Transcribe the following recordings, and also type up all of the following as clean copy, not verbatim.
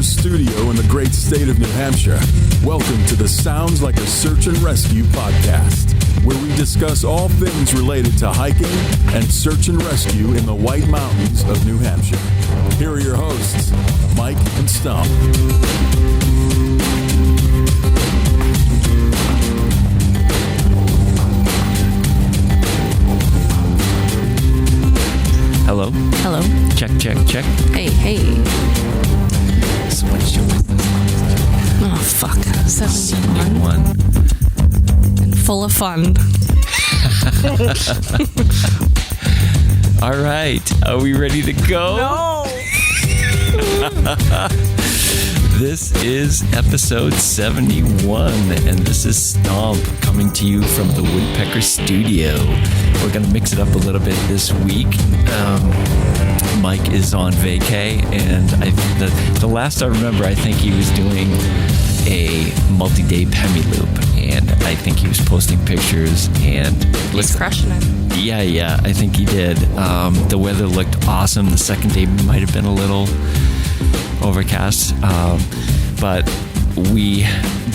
Studio in the great state of New Hampshire. Welcome to the Sounds Like a Search and Rescue podcast, where we discuss all things related to hiking and search and rescue in the White Mountains of New Hampshire. Here are your hosts, Mike and Stomp. Hello. Hello. Check, check, check. Hey, hey. So what show is this? Oh, fuck. 71. And full of fun. All right. Are we ready to go? No! This is episode 71, and this is Stomp coming to you from the Woodpecker Studio. We're going to mix it up a little bit this week. Mike is on vacay, and the last I remember, I think he was doing a multi-day Pemi loop, and I think he was posting pictures, and he's crushing it. Yeah, I think he did. The weather looked awesome. The second day might have been a little overcast, but we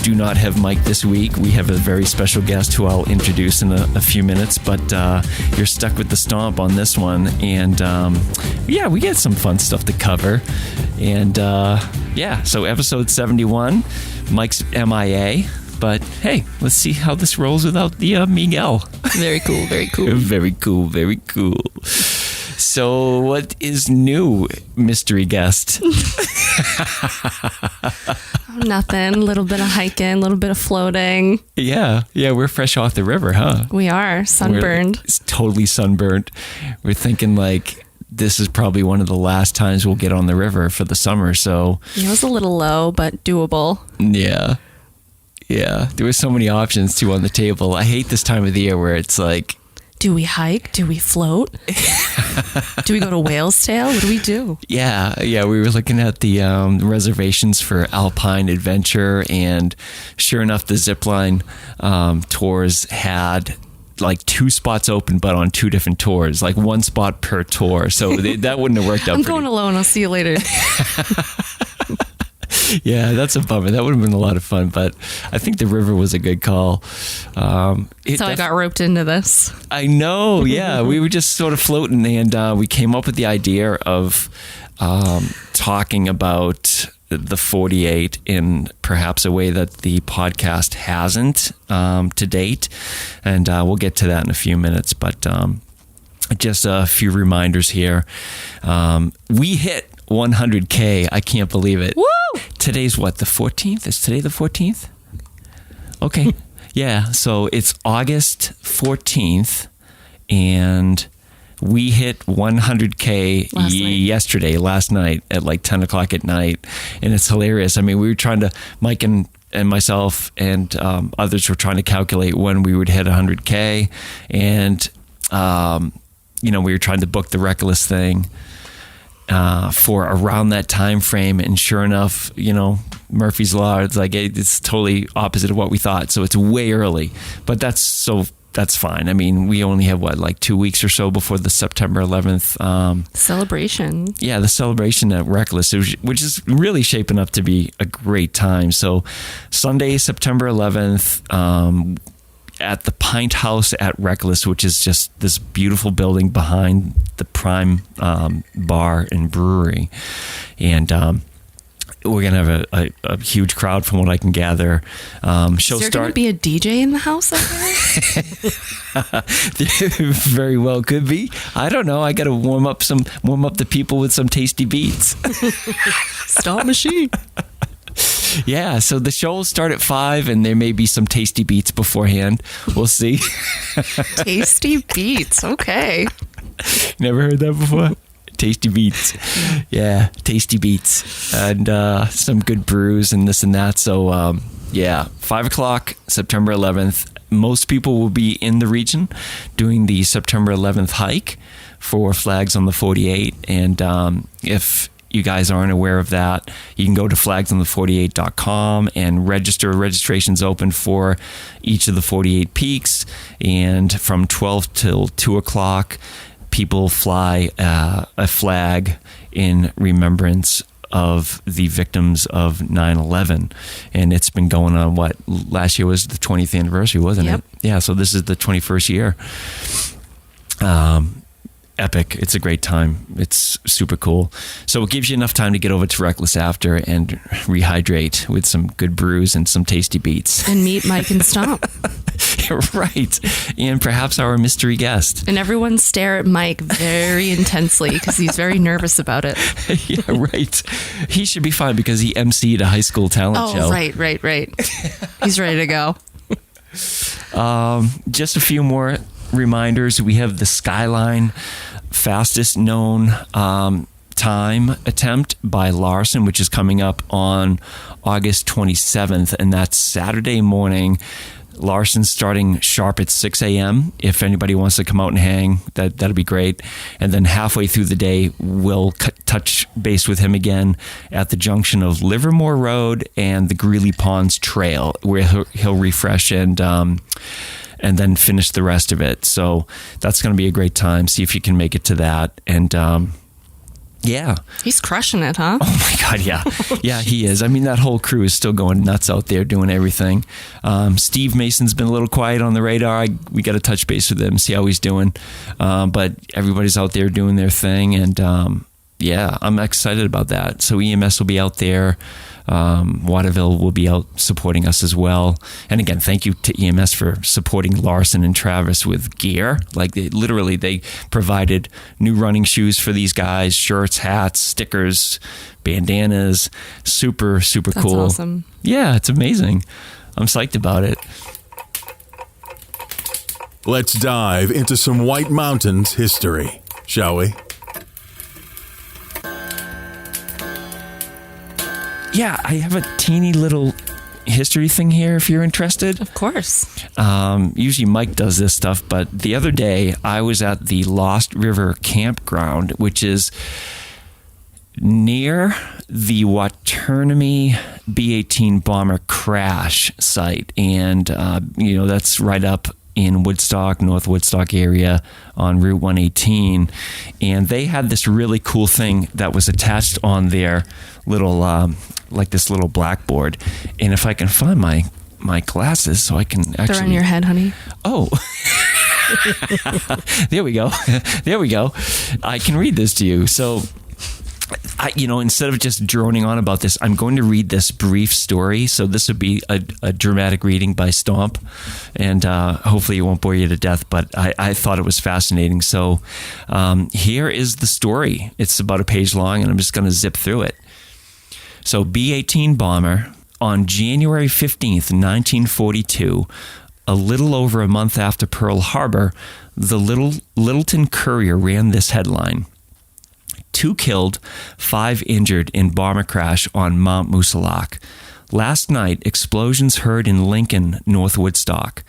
do not have Mike this week. We have a very special guest who I'll introduce in a few minutes, but you're stuck with the Stomp on this one, and yeah, we get some fun stuff to cover, and yeah, so episode 71, Mike's MIA, but hey, let's see how this rolls without the Miguel. Very cool, very cool. Very cool, very cool. So what is new, mystery guest? Nothing. A little bit of hiking, a little bit of floating. Yeah, we're fresh off the river, huh? We are. Sunburned. It's totally sunburned. We're thinking like this is probably one of the last times we'll get on the river for the summer, so... It was a little low, but doable. Yeah. There were so many options, too, on the table. I hate this time of the year where it's like... Do we hike? Do we float? Do we go to Whale's Tail? What do we do? Yeah. We were looking at the reservations for Alpine Adventure, and sure enough, the zipline tours had like 2 spots open, but on 2 different tours, like 1 spot per tour. So that wouldn't have worked out. I'm going alone. I'll see you later. Yeah, that's a bummer. That would have been a lot of fun, but I think the river was a good call. So I got roped into this. I know, yeah. We were just sort of floating, and we came up with the idea of talking about the 48 in perhaps a way that the podcast hasn't to date, and we'll get to that in a few minutes, but just a few reminders here. We hit 100K. I can't believe it. Woo! Today's what, the 14th? Is today the 14th? Okay. Yeah, so it's August 14th, and we hit 100K last night at like 10 o'clock at night, and it's hilarious. I mean, we were trying to, Mike and myself and others were trying to calculate when we would hit 100K, and we were trying to book the Rek-lis thing for around that time frame, and sure enough, Murphy's Law, it's like it's totally opposite of what we thought, so it's way early, but that's fine. I mean, we only have like 2 weeks or so before the September 11th celebration. Yeah, the celebration at Rek-lis, which is really shaping up to be a great time. So Sunday, September 11th, at the Pint House at Rek-lis, which is just this beautiful building behind the Prime Bar and Brewery. And we're going to have a huge crowd from what I can gather. Is there going to be a DJ in the house? Very well could be. I don't know. I got to warm up the people with some tasty beats. Stomp machine. Yeah, so the show will start at 5, and there may be some tasty beats beforehand. We'll see. Tasty beats, okay. Never heard that before? Tasty beats. Yeah, tasty beats. And some good brews and this and that. So, 5 o'clock, September 11th. Most people will be in the region doing the September 11th hike for Flags on the 48. And if you guys aren't aware of that, you can go to flagsonthe48.com and register. Registration's open for each of the 48 peaks. And from 12 till 2 o'clock, people fly a flag in remembrance of the victims of 9/11. And it's been going on, last year was the 20th anniversary, wasn't it? Yeah, so this is the 21st year. Epic. It's a great time. It's super cool. So it gives you enough time to get over to Rek-lis after and rehydrate with some good brews and some tasty beats. And meet Mike and Stomp. Right. And perhaps our mystery guest. And everyone stare at Mike very intensely because he's very nervous about it. Yeah, right. He should be fine because he emceed a high school talent show. Oh, right. He's ready to go. Just a few more reminders. We have the Skyline fastest known time attempt by Larson, which is coming up on August 27th, and that's Saturday morning. Larson's starting sharp at 6 a.m. If anybody wants to come out and hang, that'll be great. And then halfway through the day, we'll touch base with him again at the junction of Livermore Road and the Greeley Ponds Trail, where he'll refresh and then finish the rest of it. So that's going to be a great time. See if you can make it to that. And yeah. He's crushing it, huh? Oh my God, yeah. Yeah, he is. I mean, that whole crew is still going nuts out there doing everything. Steve Mason's been a little quiet on the radar. We got to touch base with him, see how he's doing. But everybody's out there doing their thing. And yeah, I'm excited about that. So EMS will be out there. Waterville will be out supporting us as well. And again, thank you to EMS for supporting Larson and Travis with gear. Like they provided new running shoes for these guys, shirts, hats, stickers, bandanas. Super, super cool. That's awesome. Yeah, it's amazing. I'm psyched about it. Let's dive into some White Mountains history, shall we? Yeah, I have a teeny little history thing here if you're interested. Of course. Usually Mike does this stuff, but the other day I was at the Lost River Campground, which is near the Waternomy B-18 bomber crash site. And, that's right up in Woodstock, North Woodstock area on Route 118. And they had this really cool thing that was attached on their little, this little blackboard. And if I can find my glasses so I can actually... They're on your head, honey. Oh. There we go. There we go. I can read this to you. So... instead of just droning on about this, I'm going to read this brief story. So this would be a dramatic reading by Stomp, and hopefully it won't bore you to death, but I thought it was fascinating. So here is the story. It's about a page long, and I'm just going to zip through it. So B-18 bomber on January 15th, 1942, a little over a month after Pearl Harbor, the Littleton Courier ran this headline: 2 killed, 5 injured in bomber crash on Mount Moosilauke. Last night, explosions heard in Lincoln, North Woodstock.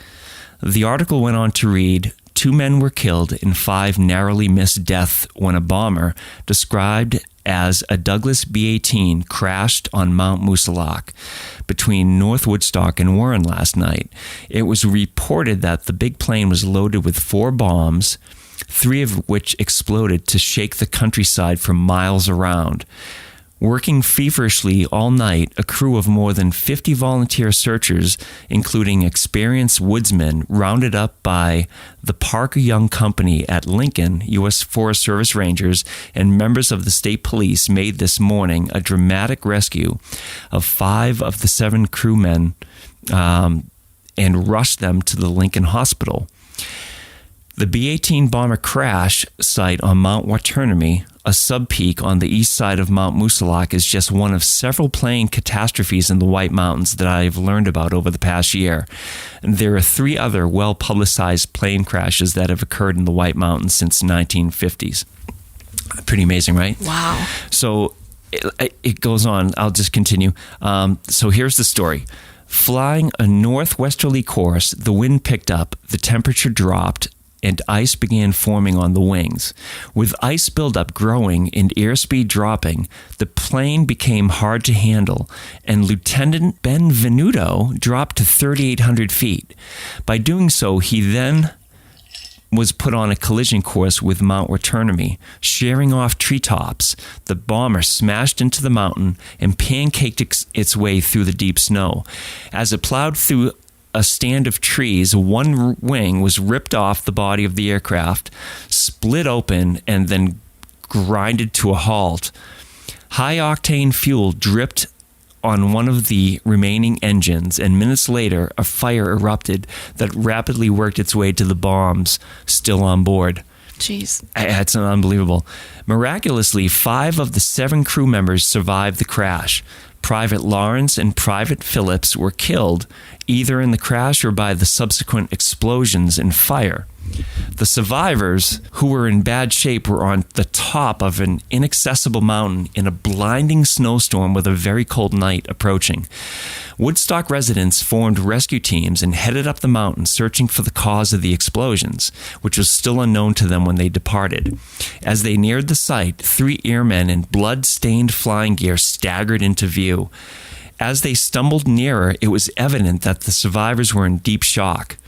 The article went on to read, 2 men were killed and 5 narrowly missed death when a bomber, described as a Douglas B-18, crashed on Mount Moosilauke between North Woodstock and Warren last night. It was reported that the big plane was loaded with 4 bombs, 3 of which exploded to shake the countryside for miles around. Working feverishly all night, a crew of more than 50 volunteer searchers, including experienced woodsmen rounded up by the Parker Young Company at Lincoln, U.S. Forest Service Rangers, and members of the state police, made this morning a dramatic rescue of 5 of the 7 crewmen and rushed them to the Lincoln Hospital. The B-18 bomber crash site on Mount Waternomy, a subpeak on the east side of Mount Moosilauke, is just one of several plane catastrophes in the White Mountains that I've learned about over the past year. And there are 3 other well-publicized plane crashes that have occurred in the White Mountains since the 1950s. Pretty amazing, right? Wow. So it goes on. I'll just continue. So here's the story. Flying a northwesterly course, the wind picked up, the temperature dropped, and ice began forming on the wings. With ice buildup growing and airspeed dropping, the plane became hard to handle, and Lieutenant Benvenuto dropped to 3,800 feet. By doing so, he then was put on a collision course with Mount Roturnamy. Shearing off treetops, the bomber smashed into the mountain and pancaked its way through the deep snow. As it plowed through a stand of trees, one wing was ripped off the body of the aircraft, split open, and then grinded to a halt. High-octane fuel dripped on one of the remaining engines, and minutes later, a fire erupted that rapidly worked its way to the bombs still on board. Jeez. It's unbelievable. Miraculously, 5 of the 7 crew members survived the crash. Private Lawrence and Private Phillips were killed, either in the crash or by the subsequent explosions and fire. The survivors, who were in bad shape, were on the top of an inaccessible mountain in a blinding snowstorm with a very cold night approaching. Woodstock residents formed rescue teams and headed up the mountain searching for the cause of the explosions, which was still unknown to them when they departed. As they neared the site, 3 airmen in blood-stained flying gear staggered into view. As they stumbled nearer, it was evident that the survivors were in deep shock.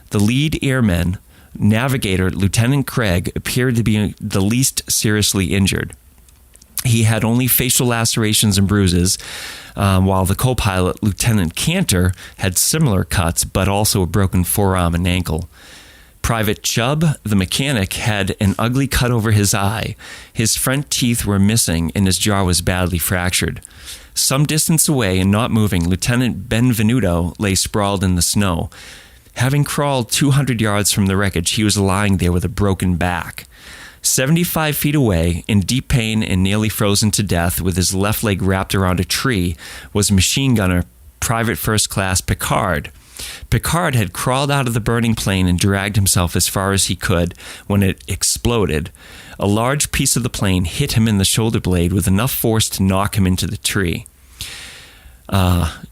The lead airman, Navigator Lieutenant Craig, appeared to be the least seriously injured. He had only facial lacerations and bruises, while the co-pilot, Lieutenant Cantor, had similar cuts, but also a broken forearm and ankle. Private Chubb, the mechanic, had an ugly cut over his eye. His front teeth were missing, and his jaw was badly fractured. Some distance away and not moving, Lieutenant Benvenuto lay sprawled in the snow. Having crawled 200 yards from the wreckage, he was lying there with a broken back. 75 feet away, in deep pain and nearly frozen to death, with his left leg wrapped around a tree, was machine gunner Private First Class Picard. Picard had crawled out of the burning plane and dragged himself as far as he could when it exploded. A large piece of the plane hit him in the shoulder blade with enough force to knock him into the tree.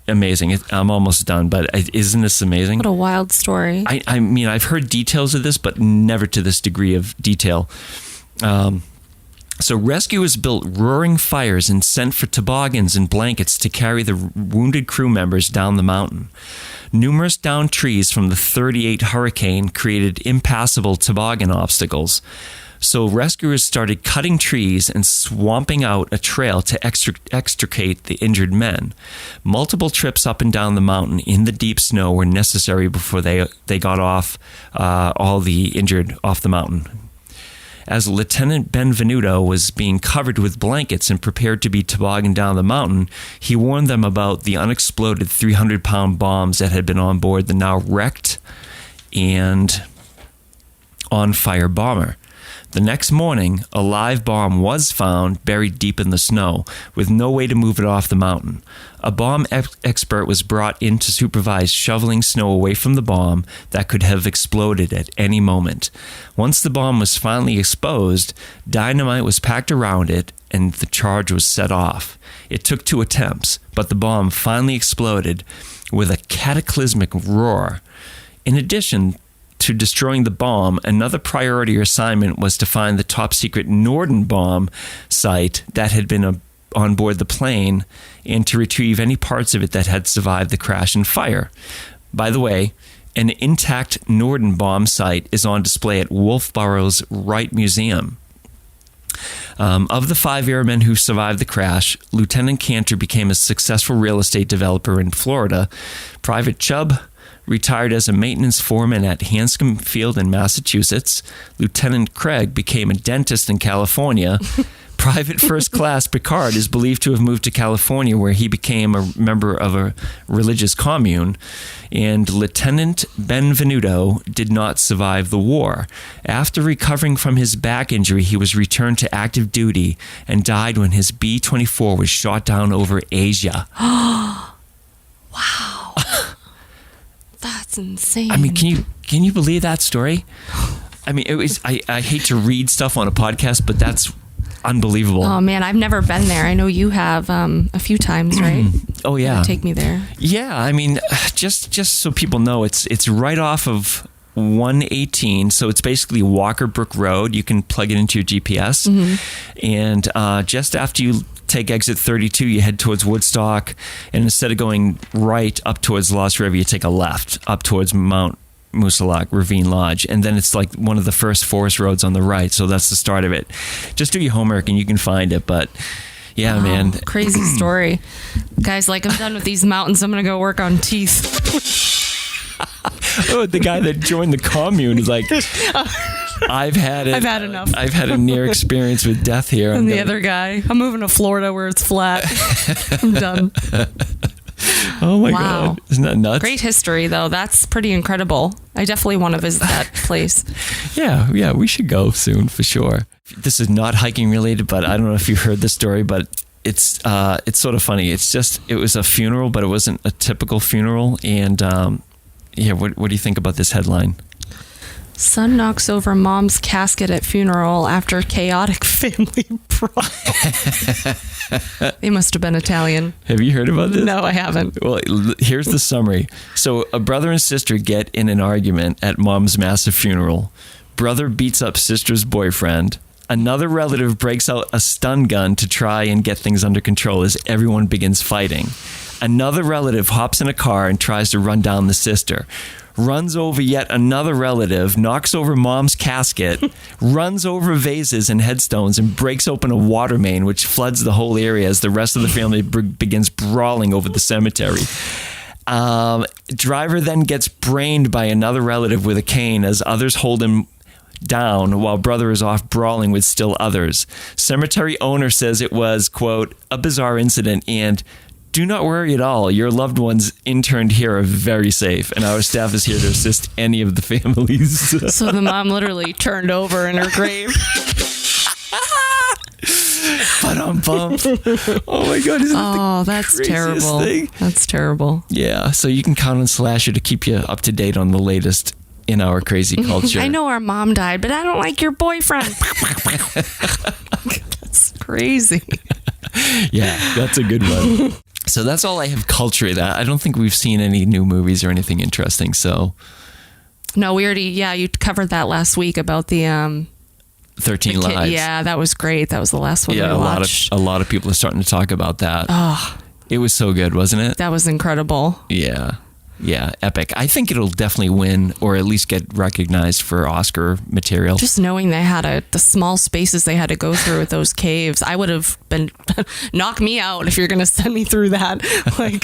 Amazing. I'm almost done, but isn't this amazing? What a wild story. I mean, I've heard details of this, but never to this degree of detail. So rescuers built roaring fires and sent for toboggans and blankets to carry the wounded crew members down the mountain. Numerous downed trees from the 38 hurricane created impassable toboggan obstacles. So rescuers started cutting trees and swamping out a trail to extricate the injured men. Multiple trips up and down the mountain in the deep snow were necessary before they got off all the injured off the mountain. As Lieutenant Benvenuto was being covered with blankets and prepared to be tobogganed down the mountain, he warned them about the unexploded 300-pound bombs that had been on board the now wrecked and on-fire bomber. The next morning, a live bomb was found buried deep in the snow, with no way to move it off the mountain. A bomb expert was brought in to supervise shoveling snow away from the bomb that could have exploded at any moment. Once the bomb was finally exposed, dynamite was packed around it and the charge was set off. It took 2 attempts, but the bomb finally exploded with a cataclysmic roar. In addition to destroying the bomb, another priority assignment was to find the top-secret Norden bomb site that had been on board the plane and to retrieve any parts of it that had survived the crash and fire. By the way, an intact Norden bomb site is on display at Wolfborough's Wright Museum. Of the 5 airmen who survived the crash, Lieutenant Cantor became a successful real estate developer in Florida. Private Chubb retired as a maintenance foreman at Hanscom Field in Massachusetts. Lieutenant Craig became a dentist in California. Private First Class Picard is believed to have moved to California, where he became a member of a religious commune, and Lieutenant Benvenuto did not survive the war. After recovering from his back injury, he was returned to active duty and died when his B-24 was shot down over Asia. Wow. That's insane. I mean, can you believe that story? I mean, it was. I hate to read stuff on a podcast, but that's unbelievable. Oh man, I've never been there. I know you have a few times, right? Oh yeah, You take me there. Yeah, I mean, just so people know, it's right off of 118, so it's basically Walker Brook Road. You can plug it into your GPS, and just after you take exit 32, you head towards Woodstock, and instead of going right up towards Lost River, you take a left up towards Mount Moosilauke Ravine Lodge, and then it's like one of the first forest roads on the right, so that's the start of it. Just do your homework and you can find it. But yeah, Wow, man, crazy story. Guys, like, I'm done with these mountains. I'm gonna go work on teeth. oh, the guy that joined the commune is like, I've had enough. I've had a near experience with death here. And the other guy, I'm moving to Florida where it's flat. I'm done. Oh my Wow. God. Isn't that nuts? Great history, though. That's pretty incredible. I definitely want to visit that place. Yeah, we should go soon for sure. This is not hiking related, but I don't know if you heard this story, but it's sort of funny. It was a funeral, but it wasn't a typical funeral. And what do you think about this headline? Son knocks over mom's casket at funeral after chaotic family brawl. They must have been Italian. Have you heard about this? No, I haven't. Well, here's the summary. So a brother and sister get in an argument at mom's massive funeral. Brother beats up sister's boyfriend. Another relative breaks out a stun gun to try and get things under control as everyone begins fighting. Another relative hops in a car and tries to run down the sister. Runs over yet another relative, knocks over mom's casket, runs over vases and headstones, and breaks open a water main, which floods the whole area as the rest of the family begins brawling over the cemetery. Driver then gets brained by another relative with a cane as others hold him down while brother is off brawling with still others. Cemetery owner says it was, quote, a bizarre incident, and do not worry at all. Your loved ones interned here are very safe, and our staff is here to assist any of the families. So the mom literally turned over in her grave. Ba-dum-bum. Oh my God! Isn't that the that's craziest terrible. thing? That's terrible. Yeah, so you can count on SLASR to keep you up to date on the latest in our crazy culture. I know our mom died, but I don't like your boyfriend. That's crazy. Yeah, that's a good one. So that's all I have culture. That I don't think we've seen any new movies or anything interesting. So No, we already, you covered that last week about the 13 Lives. Yeah, that was great. That was the last one we watched. a lot of people are starting to talk about that. Oh, It was so good, wasn't it? that was incredible. Yeah, epic. I think it'll definitely win or at least get recognized for Oscar material. Just knowing they had the small spaces they had to go through with those caves, I would have been, knock me out if you're going to send me through that. Like,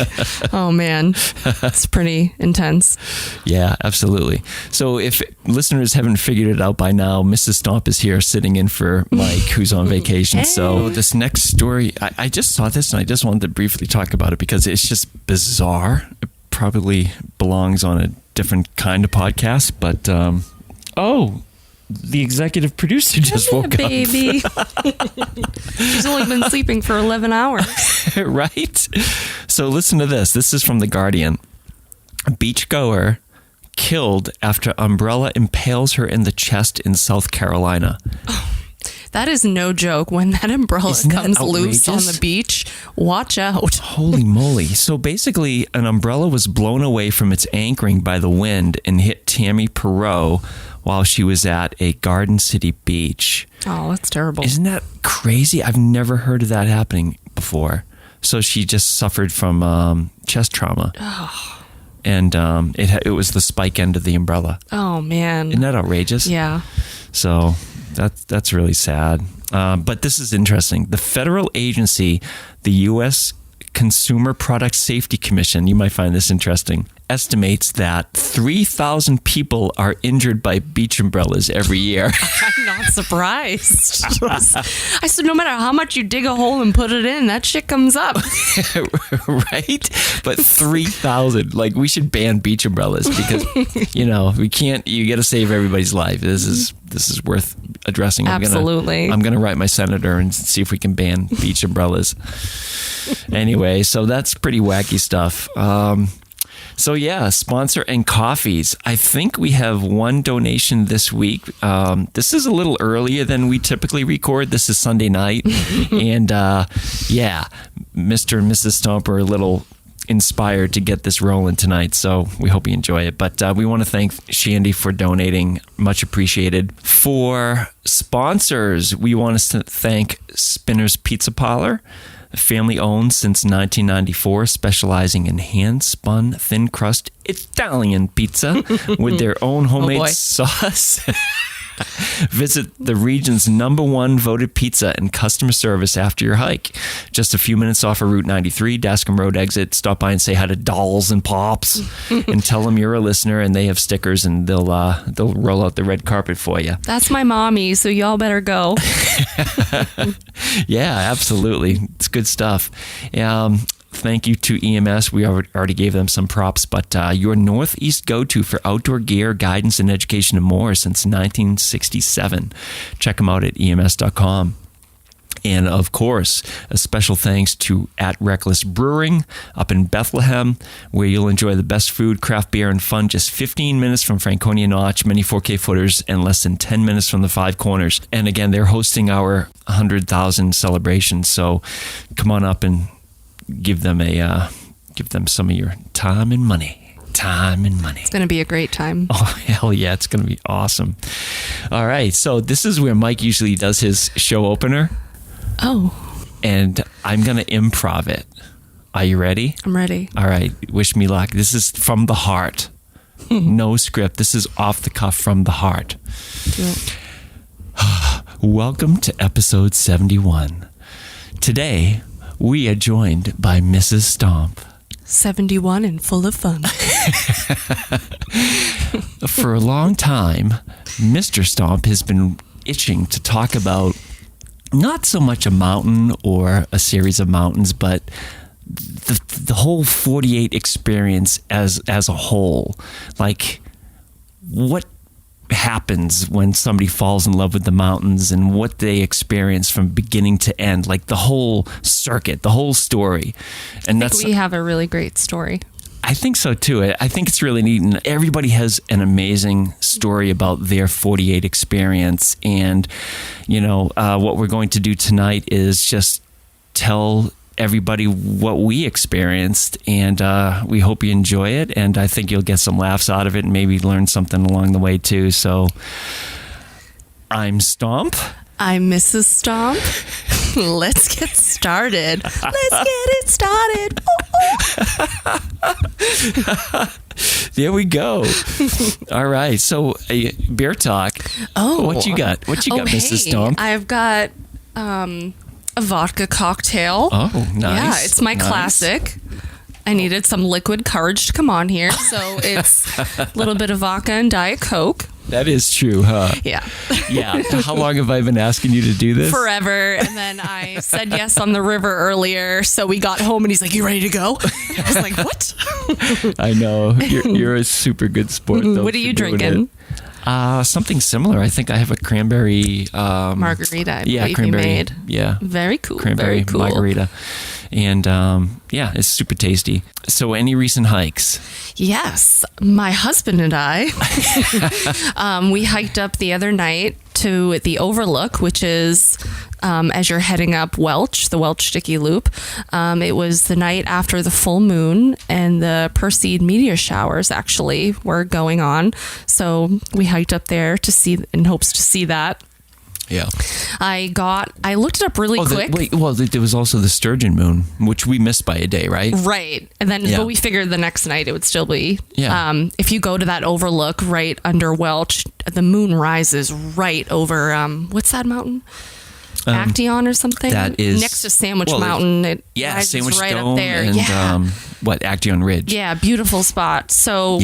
oh man, it's pretty intense. Yeah, absolutely. So if listeners haven't figured it out by now, Mrs. Stomp is here sitting in for Mike, who's on vacation. Hey. So this next story, I just saw this and I just wanted to briefly talk about it because it's just bizarre. It probably belongs on a different kind of podcast, but the executive producer just woke up. Baby. She's only been sleeping for 11 hours. Right? So listen to this. This is from The Guardian. A beachgoer killed after umbrella impales her in the chest in South Carolina. That is no joke. When that umbrella Isn't that comes loose on outrageous? the beach, watch out. Holy moly. So basically, an umbrella was blown away from its anchoring by the wind and hit Tammy Perot while she was at a Garden City beach. Oh, that's terrible. Isn't that crazy? I've never heard of that happening before. So she just suffered from chest trauma. Oh. And it was the spike end of the umbrella. Oh, man. Isn't that outrageous? Yeah. So that's really sad. But this is interesting. The federal agency, the U.S. Consumer Product Safety Commission, you might find this interesting, estimates that 3,000 people are injured by beach umbrellas every year. I'm not surprised. I said, no matter how much you dig a hole and put it in, that shit comes up. Right? But 3,000. Like, we should ban beach umbrellas because, we can't, you got to save everybody's life. This is worth addressing. Absolutely. I'm going to write my senator and see if we can ban beach umbrellas. Anyway, so that's pretty wacky stuff. So yeah, sponsor and coffees. I think we have one donation this week. This is a little earlier than we typically record. This is Sunday night. And Mr. and Mrs. Stomp are a little inspired to get this rolling tonight. So we hope you enjoy it. But we want to thank Shandy for donating. Much appreciated. For sponsors, we want to thank Spinner's Pizza Parlor. Family owned since 1994, specializing in hand-spun thin crust Italian pizza with their own homemade sauce. Visit the region's #1 voted pizza and customer service after your hike. Just a few minutes off of Route 93, Dascom Road exit. Stop by and say hi to Dolls and Pops and tell them you're a listener, and they have stickers, and they'll roll out the red carpet for you. That's my mommy, so y'all better go. Yeah, absolutely. It's good stuff. Thank you to EMS. We already gave them some props, but your Northeast go-to for outdoor gear, guidance, and education and more since 1967. Check them out at ems.com. And of course, a special thanks to at Rek-lis Brewing up in Bethlehem, where you'll enjoy the best food, craft beer, and fun just 15 minutes from Franconia Notch, many 4K footers, and less than 10 minutes from the Five Corners. And again, they're hosting our 100,000 celebration. So come on up and give them some of your time and money. It's going to be a great time. Oh, hell yeah. It's going to be awesome. All right. So this is where Mike usually does his show opener. Oh. And I'm going to improv it. Are you ready? I'm ready. All right. Wish me luck. This is from the heart. No script. This is off the cuff from the heart. Do it. Welcome to episode 71. Today, we are joined by Mrs. Stomp. 71 and full of fun. For a long time, Mr. Stomp has been itching to talk about not so much a mountain or a series of mountains, but the whole 48 experience as a whole. Like, what happens when somebody falls in love with the mountains and what they experience from beginning to end, like the whole circuit, the whole story. And I think we have a really great story. I think so too. I think it's really neat, and everybody has an amazing story about their 48 experience. And what we're going to do tonight is just tell everybody what we experienced, and we hope you enjoy it, and I think you'll get some laughs out of it and maybe learn something along the way too. So I'm Stomp. I'm Mrs. Stomp. Let's get started. Let's get it started. There we go. All right. So beer talk. Oh, what you got? Mrs. Stomp? I've got a vodka cocktail. Oh, nice. Yeah, it's my classic. I needed some liquid courage to come on here, so it's a little bit of vodka and Diet Coke. That is true, huh? Yeah. Yeah. How long have I been asking you to do this? Forever. And then I said yes on the river earlier, so we got home and he's like, "You ready to go?" I was like, "What?" I know. You're a super good sport, though. What are you drinking? Something similar. I think I have a cranberry margarita. Yeah, cranberry. You made. Yeah, very cool. Cranberry very cool. margarita, and it's super tasty. So, any recent hikes? Yes, my husband and I, we hiked up the other night to the Overlook, which is as you're heading up Welch, the Welch Sticky Loop. It was the night after the full moon, and the Perseid meteor showers actually were going on. So we hiked up there to see, in hopes to see that. Yeah. I looked it up really quick. There was also the Sturgeon moon, which we missed by a day, right? Right. And then, but we figured the next night it would still be. Yeah. If you go to that overlook right under Welch, the moon rises right over, what's that mountain? Action or something. That is next to Sandwich Mountain. It rises Sandwich right Stone up there. and Yeah. Action Ridge. Yeah, beautiful spot. So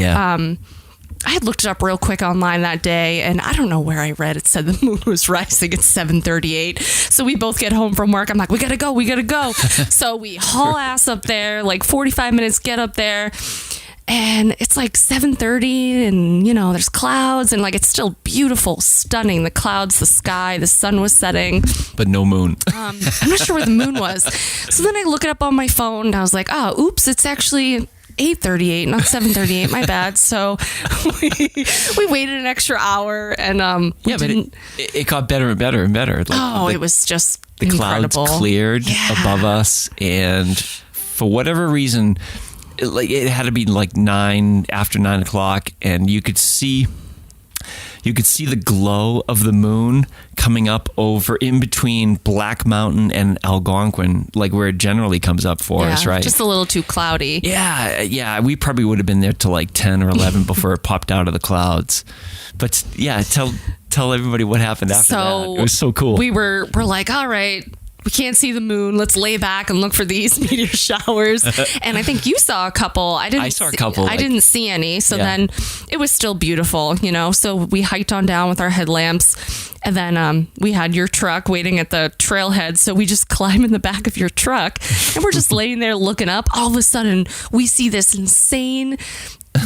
I had looked it up real quick online that day, and I don't know where I read it said the moon was rising at 7:38. So we both get home from work. I'm like, we gotta go. So we haul ass up there, like 45 minutes, get up there. And it's like 7:30 and, there's clouds and like it's still beautiful, stunning. The clouds, the sky, the sun was setting. But no moon. I'm not sure where the moon was. So then I look it up on my phone and I was like, oops, it's actually 8:38, not 7:38. My bad. So we waited an extra hour and but it got better and better and better. It was just the incredible. Clouds cleared above us, and for whatever reason, it had to be like after 9 o'clock, and you could see the glow of the moon coming up over in between Black Mountain and Algonquin, like where it generally comes up for us, right? Just a little too cloudy. Yeah. We probably would have been there till like 10 or 11 before it popped out of the clouds. But yeah, tell everybody what happened after that. It was so cool. We're like, all right, we can't see the moon. Let's lay back and look for these meteor showers. And I think you saw a couple. I saw a couple. I didn't see any. So then it was still beautiful, So we hiked on down with our headlamps. And then we had your truck waiting at the trailhead. So we just climb in the back of your truck. And we're just laying there looking up. All of a sudden, we see this insane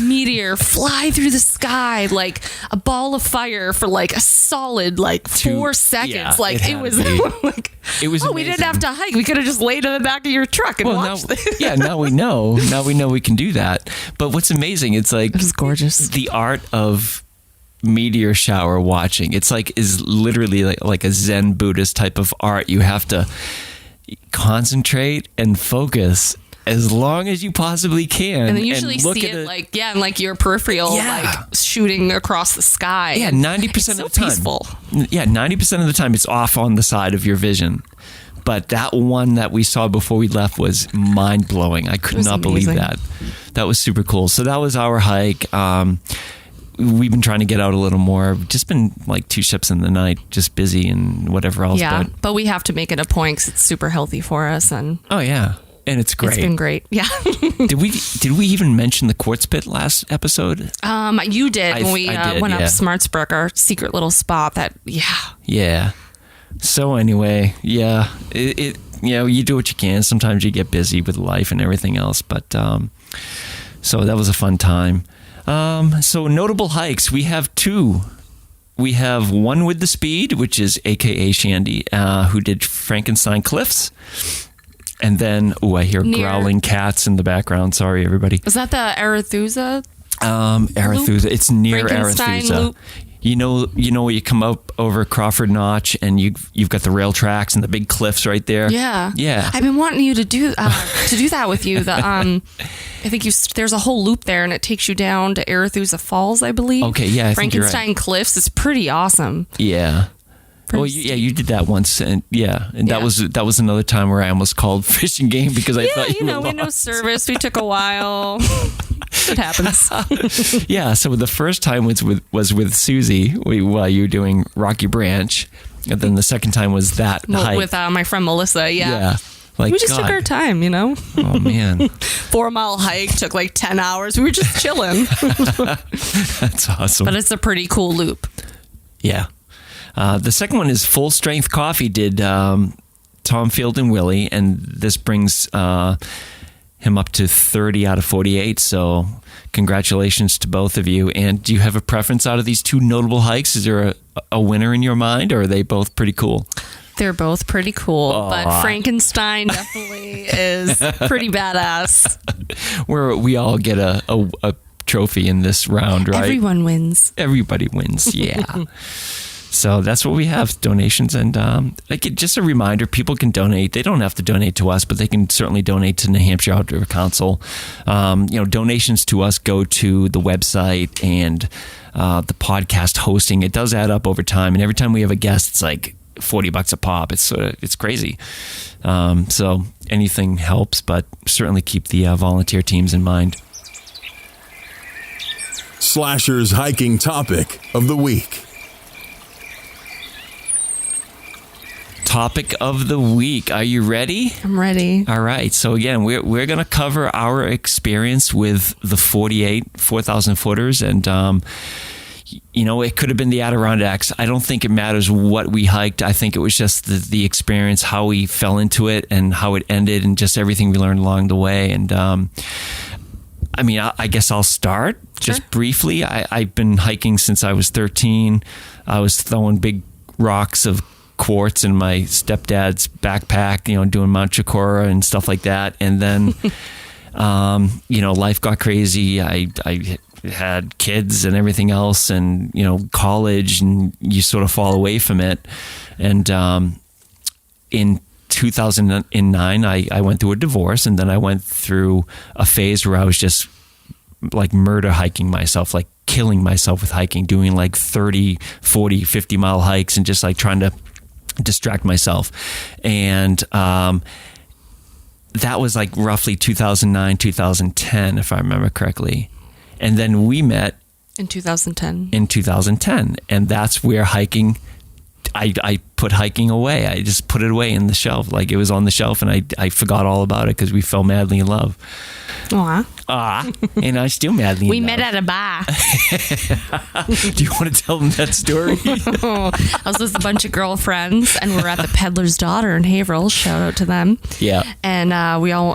meteor fly through the sky like a ball of fire for like a solid 4 seconds. It was like it was. We didn't have to hike. We could have just laid in the back of your truck and watched it. Now we know. Now we know we can do that. But what's amazing, it's like it was gorgeous. The art of meteor shower watching. It's is literally like a Zen Buddhist type of art. You have to concentrate and focus as long as you possibly can. And then usually see it in your peripheral, shooting across the sky. Yeah, 90% of the time. Peaceful. Yeah, 90% of the time it's off on the side of your vision. But that one that we saw before we left was mind-blowing. I could not believe that. That was super cool. So that was our hike. We've been trying to get out a little more. We've just been like 2 ships in the night, just busy and whatever else. Yeah, but we have to make it a point because it's super healthy for us. And oh, yeah. And it's great. It's been great. Yeah. Did we even mention the quartz pit last episode? You did when we went up Smartsbrook, our secret little spot. Yeah. So anyway, yeah, you do what you can. Sometimes you get busy with life and everything else, but so that was a fun time. So notable hikes, we have 2. We have one with the speed, which is AKA Shandy, who did Frankenstein Cliffs. And then, I hear growling cats in the background. Sorry, everybody. Was that the Arethusa? Arethusa. It's near Arethusa. Loop? You know, you come up over Crawford Notch, and you've got the rail tracks and the big cliffs right there. Yeah. I've been wanting you to do that with you. I think there's a whole loop there, and it takes you down to Arethusa Falls, I believe. Okay, yeah, I think you're right. Frankenstein Cliffs is pretty awesome. Yeah. You did that once, and that was another time where I almost called Fish and Game because I thought you were lost. We no service. We took a while. It happens. Yeah. So the first time was with Susie while you were doing Rocky Branch, and then the second time was that hike with my friend Melissa. Yeah. We just took our time, Oh man. 4-mile hike took like 10 hours. We were just chilling. That's awesome. But it's a pretty cool loop. Yeah. The second one is Full Strength Coffee did Tom Field and Willie, and this brings him up to 30 out of 48. So congratulations to both of you. And do you have a preference out of these 2 notable hikes? Is there a winner in your mind, or are they both pretty cool? They're both pretty cool, but Frankenstein definitely is pretty badass. We all get a trophy in this round, right? Everyone wins. Everybody wins, yeah. So that's what we have, donations. And just a reminder, people can donate. They don't have to donate to us, but they can certainly donate to New Hampshire Outdoor Council. Donations to us go to the website and the podcast hosting. It does add up over time. And every time we have a guest, it's like $40 a pop. It's crazy. So anything helps, but certainly keep the volunteer teams in mind. SLASR's hiking topic of the week. topic of the week. Are you ready? I'm ready. All right. So again, we're going to cover our experience with the 4,000 footers, and it could have been the Adirondacks. I don't think it matters what we hiked. I think it was just the experience, how we fell into it, and how it ended, and just everything we learned along the way. And I guess I'll start just briefly. I've been hiking since I was 13. I was throwing big rocks of quartz in my stepdad's backpack, doing Mount Chikora and stuff like that. And then, life got crazy. I had kids and everything else, and, college, and you sort of fall away from it. And in 2009, I went through a divorce, and then I went through a phase where I was just like murder hiking myself, like killing myself with hiking, doing like 30, 40, 50 mile hikes, and just like trying to distract myself. And that was like roughly 2009, 2010, if I remember correctly. And then we met in 2010. And that's where hiking, I put hiking away. I just put it away in the shelf. Like, it was on the shelf, and I forgot all about it because we fell madly in love. And I'm still madly in love. We met at a bar. Do you want to tell them that story? I was with a bunch of girlfriends, and we were at the Peddler's Daughter in Haverhill. Shout out to them. Yeah. And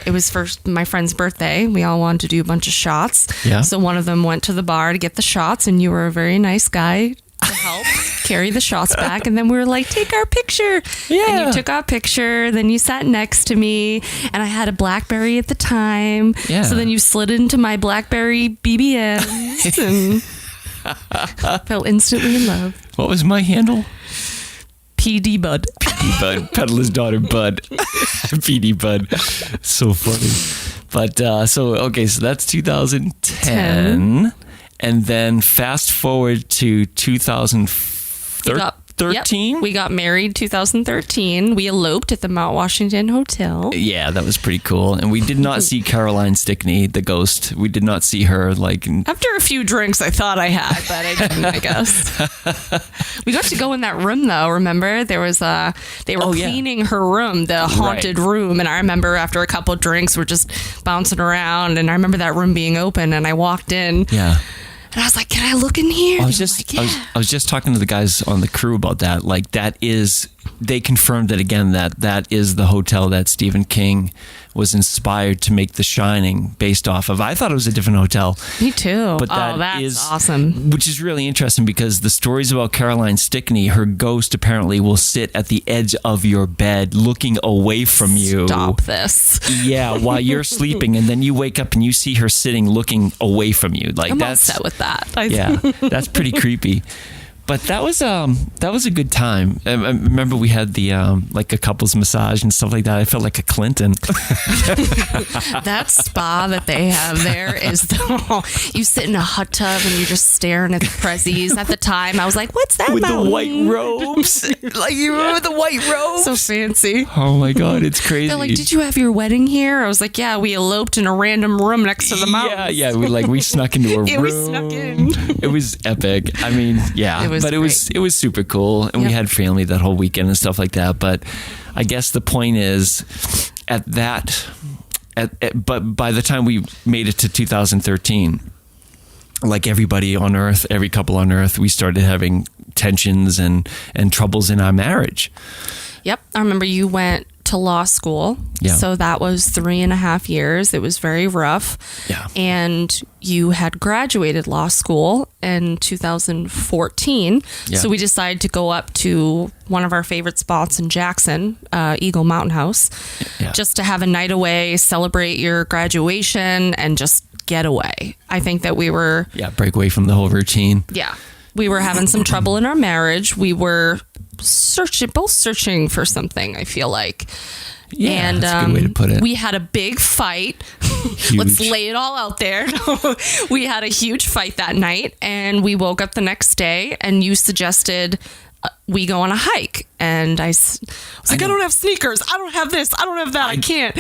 it was for my friend's birthday. We all wanted to do a bunch of shots. Yeah. So one of them went to the bar to get the shots, and you were a very nice guy to help carry the shots back. And then we were like, take our picture. Yeah. And you took our picture. Then you sat next to me, and I had a BlackBerry at the time. Yeah. So then you slid into my BlackBerry BBMs and fell instantly in love. What was my handle? PD Bud. PD Bud. Peddler's Daughter Bud. PD Bud. So funny. But so that's 2010. And then fast forward to 2013. We got married 2013. We eloped at the Mount Washington Hotel. Yeah, that was pretty cool. And we did not see Caroline Stickney, the ghost. We did not see her. After a few drinks, I thought I had, but I didn't, I guess. We got to go in that room, though. Remember? There was they were cleaning her room, the haunted room. And I remember after a couple of drinks, we're just bouncing around. And I remember that room being open, and I walked in. Yeah. And I was like, can I look in here? I was just talking to the guys on the crew about that. Like, they confirmed it again, that is the hotel that Stephen King was inspired to make The Shining based off of. I thought it was a different hotel. Me too. But that's awesome. Which is really interesting, because the stories about Caroline Stickney, her ghost apparently will sit at the edge of your bed looking away from you. Stop this. Yeah, while you're sleeping, and then you wake up and you see her sitting looking away from you. Like, I'm that's upset with that. Yeah, that's pretty creepy. But that was a good time. I remember we had the like a couples massage and stuff like that. I felt like a Clinton. That spa that they have there is you sit in a hot tub and you're just staring at the prezzies. At the time, I was like, "What's that?" With mountain? the white robes, like you remember the white robes? So fancy. Oh my god, it's crazy. They're like, "Did you have your wedding here?" I was like, "Yeah, we eloped in a random room next to the mountain." Yeah. We snuck into a room. We snuck in. It was epic. I mean, yeah. But it was super cool, and we had family that whole weekend and stuff like that. But I guess the point is, but by the time we made it to 2013, like everybody on Earth, every couple on Earth, we started having tensions and troubles in our marriage. Yep, I remember you went to law school. Yeah. So that was 3.5 years. It was very rough. Yeah. And you had graduated law school in 2014. Yeah. So we decided to go up to one of our favorite spots in Jackson, Eagle Mountain House, just to have a night away, celebrate your graduation, and just get away. I think that we were... Yeah, break away from the whole routine. Yeah. We were having some trouble in our marriage. We were both searching for something, I feel like. Yeah, and that's a good way to put it. We had a big fight. Let's lay it all out there. We had a huge fight that night, and we woke up the next day, and you suggested we go on a hike. And I was like, I don't have sneakers. I don't have this. I don't have that. I can't.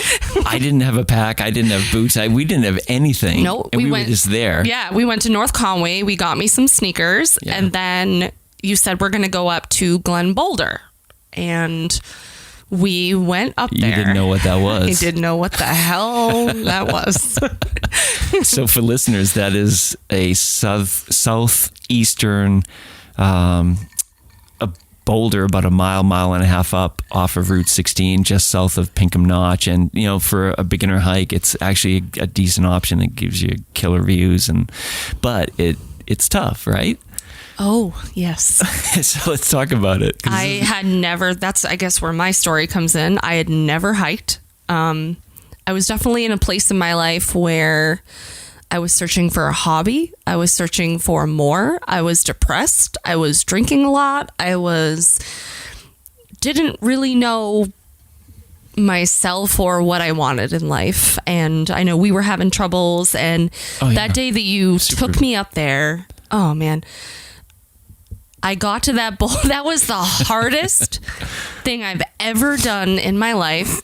I didn't have a pack. I didn't have boots. We didn't have anything. No, we were just there. Yeah, we went to North Conway. We got me some sneakers, and then you said we're going to go up to Glen Boulder. and we went up there. You didn't know what that was. I didn't know what the hell that was. So for listeners, that is a southeastern a boulder about a mile and a half up off of Route 16, just south of Pinkham Notch. And, for a beginner hike, it's actually a decent option. It gives you killer views, but it's tough, right? Oh, yes. So let's talk about it. I had never, that's, I guess, where my story comes in. I had never hiked. I was definitely in a place in my life where I was searching for a hobby. I was searching for more. I was depressed. I was drinking a lot. Didn't really know myself or what I wanted in life. And I know we were having troubles. And that day that you took me up there, oh man, I got to that bowl. That was the hardest thing I've ever done in my life.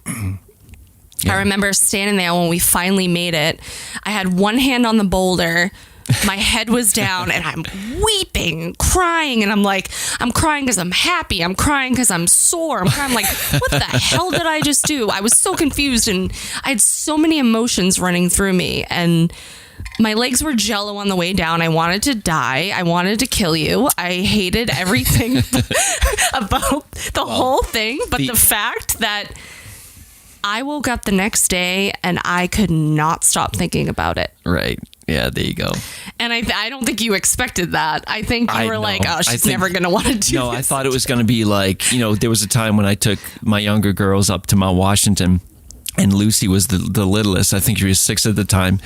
Yeah. I remember standing there when we finally made it. I had one hand on the boulder. My head was down and I'm weeping, crying. And I'm crying because I'm happy. I'm crying because I'm sore. I'm crying. I'm like, what the hell did I just do? I was so confused and I had so many emotions running through me. And my legs were jello on the way down. I wanted to die. I wanted to kill you. I hated everything about the whole thing. But the fact that I woke up the next day and I could not stop thinking about it. Right. Yeah, there you go. And I don't think you expected that. I think you were like, oh, she's never going to want to do this. No, I thought it was going to be like, there was a time when I took my younger girls up to Mount Washington and Lucy was the littlest. I think she was 6 at the time.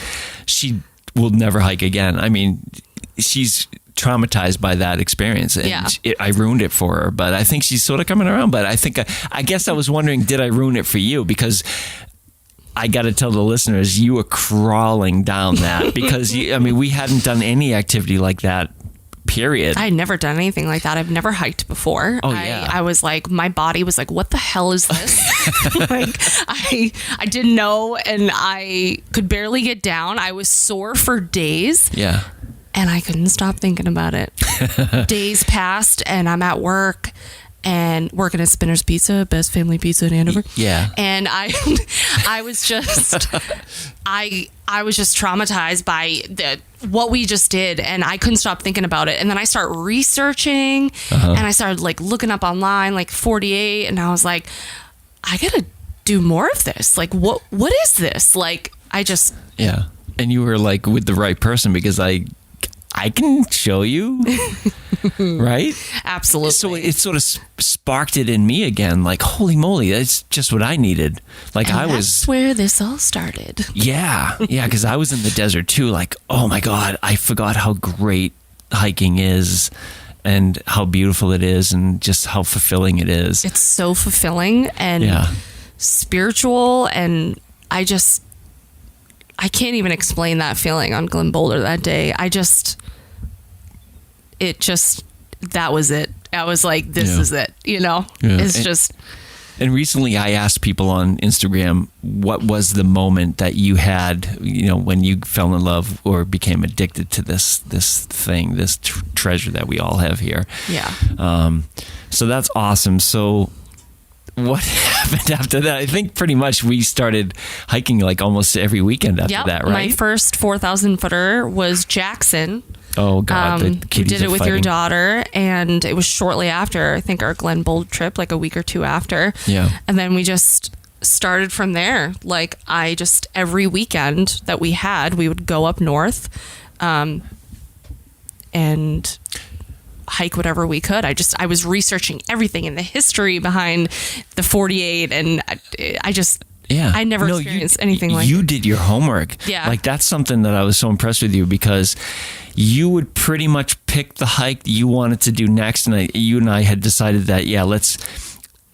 She will never hike again. I mean, she's traumatized by that experience and I ruined it for her, but I think she's sort of coming around. But I guess I was wondering, did I ruin it for you? Because I got to tell the listeners, you were crawling down that because we hadn't done any activity like that, period. I had never done anything like that. I've never hiked before. I was like, my body was like, what the hell is this? I didn't know, and I could barely get down. I was sore for days. Yeah. And I couldn't stop thinking about it. Days passed and I'm at work and working at Spinner's Pizza, best family pizza in Andover. Yeah. And I was just traumatized by what we just did, and I couldn't stop thinking about it. And then I start researching and I started looking up online 48, and I was like, I gotta do more of this. What is this? Yeah. And you were with the right person because I can show you, right? Absolutely. So it sort of sparked it in me again. Holy moly, that's just what I needed. That's where this all started. Yeah, because I was in the desert too. Oh my God, I forgot how great hiking is and how beautiful it is and just how fulfilling it is. It's so fulfilling and spiritual, and I can't even explain that feeling on Glen Boulder that day. That was it. I was like, this is it, It's just. And recently I asked people on Instagram, what was the moment that you had, when you fell in love or became addicted to this thing, this treasure that we all have here. Yeah. So that's awesome. So what happened after that? I think pretty much we started hiking almost every weekend after that, right? My first 4,000 footer was Jackson. Oh God, the we did it with your daughter, and it was shortly after, I think, our Glen Boulder trip, a week or two after. Yeah. And then we just started from there. Every weekend that we had, we would go up north, and hike whatever we could. I was researching everything in the history behind the 48, and I never experienced anything like that. You did your homework. Yeah. That's something that I was so impressed with you, because you would pretty much pick the hike that you wanted to do next. And you and I had decided that, let's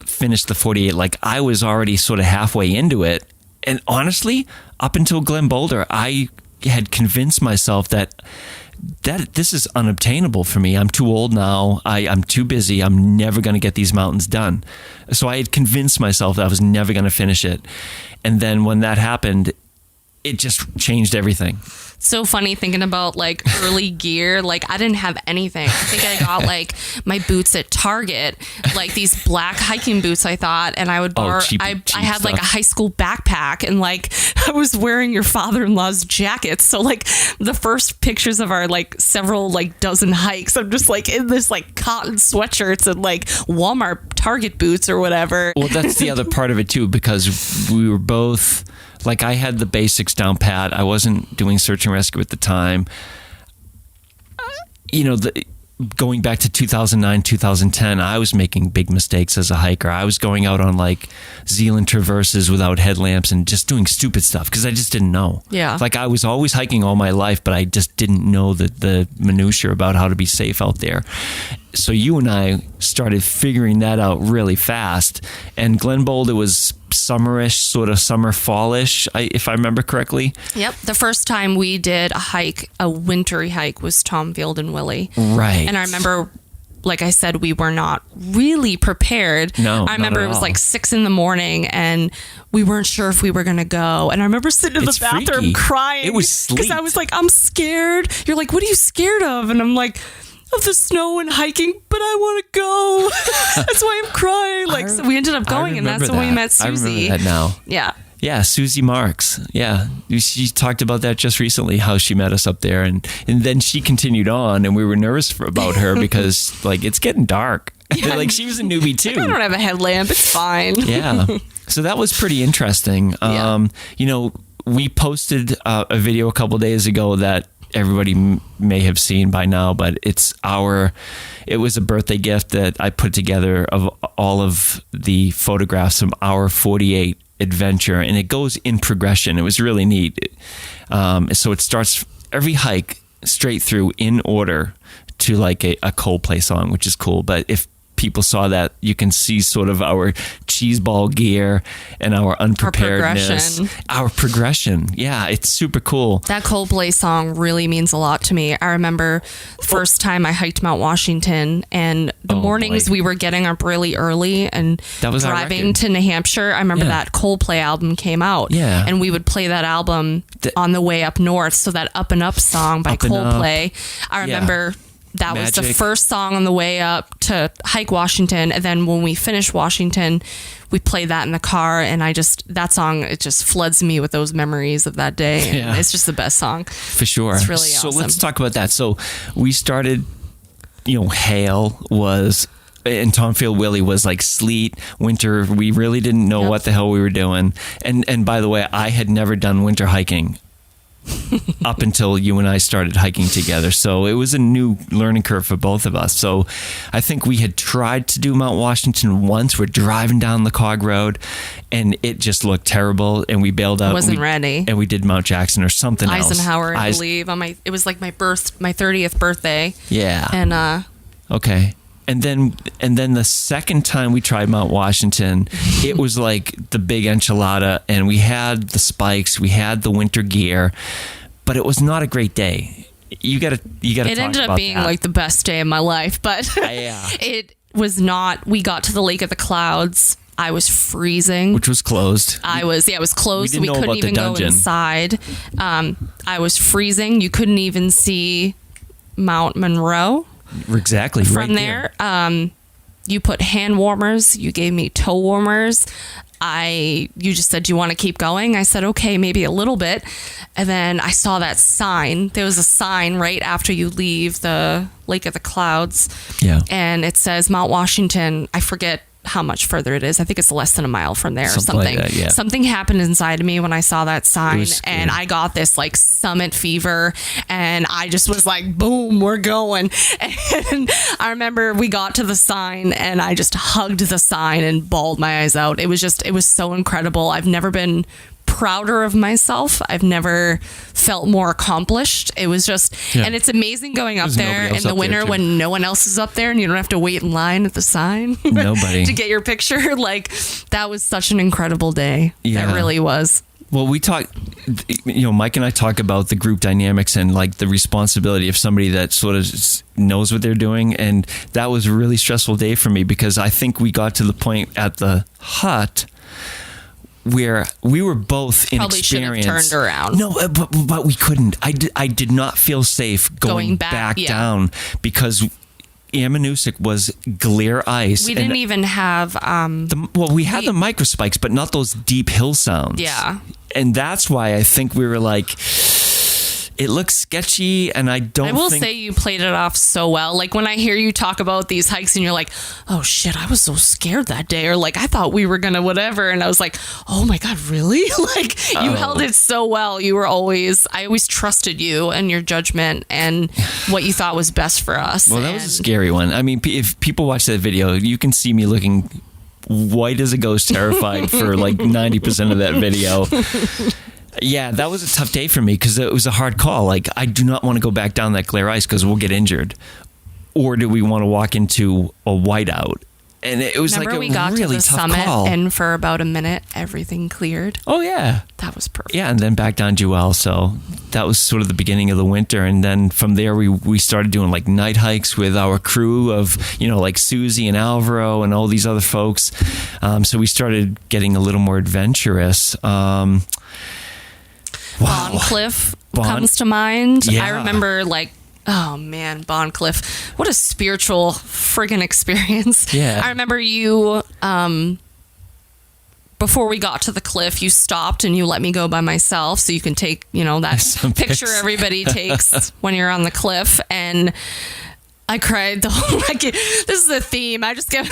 finish the 48. I was already sort of halfway into it. And honestly, up until Glen Boulder, I had convinced myself that this is unobtainable for me. I'm too old now. I'm too busy. I'm never going to get these mountains done. So I had convinced myself that I was never going to finish it. And then when that happened, it just changed everything. so funny thinking about like early gear. Like I didn't have anything. I think I got like my boots at Target, like these black hiking boots I thought, and I would borrow, cheap I had stuff. like a high school backpack, and like I was wearing your father-in-law's jacket. So like the first pictures of our like several like dozen hikes, I'm just like in this like cotton sweatshirts and like Walmart Target boots or whatever. Well, that's the other part of it too, because we were both, like, I had the basics down pat. I wasn't doing search and rescue at the time. You know, going back to 2009, 2010, I was making big mistakes as a hiker. I was going out on like Zealand traverses without headlamps and just doing stupid stuff because I just didn't know. Yeah. Like I was always hiking all my life, but I just didn't know the minutia about how to be safe out there. So you and I started figuring that out really fast. And Glen Boulder was summerish, sort of summer fallish, if I remember correctly. Yep. The first time we did a hike, a wintry hike, was Tom, Field, and Willie. Right. And I remember, like I said, we were not really prepared. No, I remember not at it was all. like 6 a.m. and we weren't sure if we were going to go. And I remember sitting in the It's bathroom freaky. crying. It was because sleet. I was like, I'm scared. You're like, what are you scared of? And I'm like, of the snow and hiking, but I want to go. That's why I'm crying. Like, so we ended up going, and that's when we met Susie. I remember that now. Yeah. Yeah, Susie Marks. Yeah, she talked about that just recently, how she met us up there, and then she continued on, and we were nervous about her because like it's getting dark. Yeah. Like she was a newbie too. I don't have a headlamp. It's fine. Yeah, so that was pretty interesting. Yeah. You know, we posted a video a couple days ago that everybody may have seen by now, but it was a birthday gift that I put together of all of the photographs from our 48 adventure, and it goes in progression. It was really neat. So it starts every hike straight through in order to like a Coldplay song, which is cool. But if people saw that, you can see sort of our cheeseball gear and our unpreparedness. Our progression. Yeah, it's super cool. That Coldplay song really means a lot to me. I remember the first time I hiked Mount Washington, and the mornings boy. we were getting up really early and That was our driving record. to New Hampshire. I remember that Coldplay album came out. Yeah. And we would play that album on the way up north. So that Up and Up song by Up and Up. Coldplay. I remember that was the Magic. first song on the way up to hike Washington. And then when we finished Washington, we played that in the car, and that song, it just floods me with those memories of that day. Yeah. It's just the best song. For sure. It's really So awesome. let's talk about that. So we started, hail was, and Tomfield Willie was like sleet, winter. We really didn't know what the hell we were doing. And by the way, I had never done winter hiking up until you and I started hiking together. So it was a new learning curve for both of us. So I think we had tried to do Mount Washington once. We're driving down the Cog Road and it just looked terrible, and we bailed out. Wasn't ready. And we did Mount Jackson or something else. Eisenhower, I believe. It was like my 30th birthday. Yeah. And Okay. And then the second time we tried Mount Washington, it was like the big enchilada, and we had the spikes, we had the winter gear, but it was not a great day. You gotta it talk ended about up being that. like the best day of my life, but Yeah. it was not. We got to the Lake of the Clouds. I was freezing. Which was closed. It was closed. We didn't know couldn't about the even go dungeon. inside. I was freezing. You couldn't even see Mount Monroe Exactly. from right there. You put hand warmers. You gave me toe warmers. You just said, do you want to keep going? I said, okay, maybe a little bit. And then I saw that sign. There was a sign right after you leave the Lake of the Clouds. Yeah. And it says Mount Washington. I forget how much further it is. I think it's less than a mile from there or Something like something. that, yeah. Something happened inside of me when I saw that sign, was scary. and I got this like summit fever, and I just was like, boom, we're going. And I remember we got to the sign, and I just hugged the sign and bawled my eyes out. It was so incredible. I've never been prouder of myself. I've never felt more accomplished. It was just, and it's amazing going up There's there nobody else in the up there, winter too. when no one else is up there and you don't have to wait in line at the sign Nobody. to get your picture. Like, that was such an incredible day. Yeah. That really was. Well, we talk, Mike and I talk about the group dynamics and like the responsibility of somebody that sort of knows what they're doing. And that was a really stressful day for me because I think we got to the point at the hut where we were both Probably should have inexperienced. turned around. No, but we couldn't. I did not feel safe going back down because Ammonoosuc was glare ice. We didn't even have... we had the micro spikes, but not those deep hill sounds. Yeah. And that's why I think we were like... It looks sketchy, and I will say you played it off so well. Like, when I hear you talk about these hikes and you're like, oh shit, I was so scared that day, or like, I thought we were gonna whatever, and I was like, oh my god, really? Like, you held it so well. I always trusted you and your judgment and what you thought was best for us. Well, that was a scary one. I mean, if people watch that video, you can see me looking white as a ghost, terrified for like 90% of that video. Yeah, that was a tough day for me because it was a hard call. Like, I do not want to go back down that glare ice because we'll get injured. Or do we want to walk into a whiteout? And it was Remember like a we got really to the tough summit call. And for about a minute, everything cleared. Oh, yeah. That was perfect. Yeah, and then back down Jewel. So that was sort of the beginning of the winter. And then from there, we started doing like night hikes with our crew of, like Susie and Alvaro and all these other folks. So we started getting a little more adventurous. Wow. Bond Cliff comes to mind. Yeah. I remember oh man, Bond Cliff. What a spiritual friggin' experience. Yeah. I remember you, before we got to the cliff, you stopped and you let me go by myself so you can take, that picture everybody takes when you're on the cliff. And I cried the whole this is the theme. I just get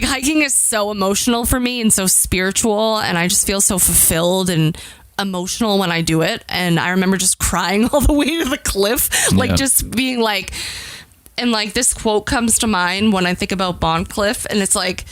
hiking is so emotional for me and so spiritual, and I just feel so fulfilled and emotional when I do it. And I remember just crying all the way to the cliff, just being like, and this quote comes to mind when I think about Bond Cliff, and it's like,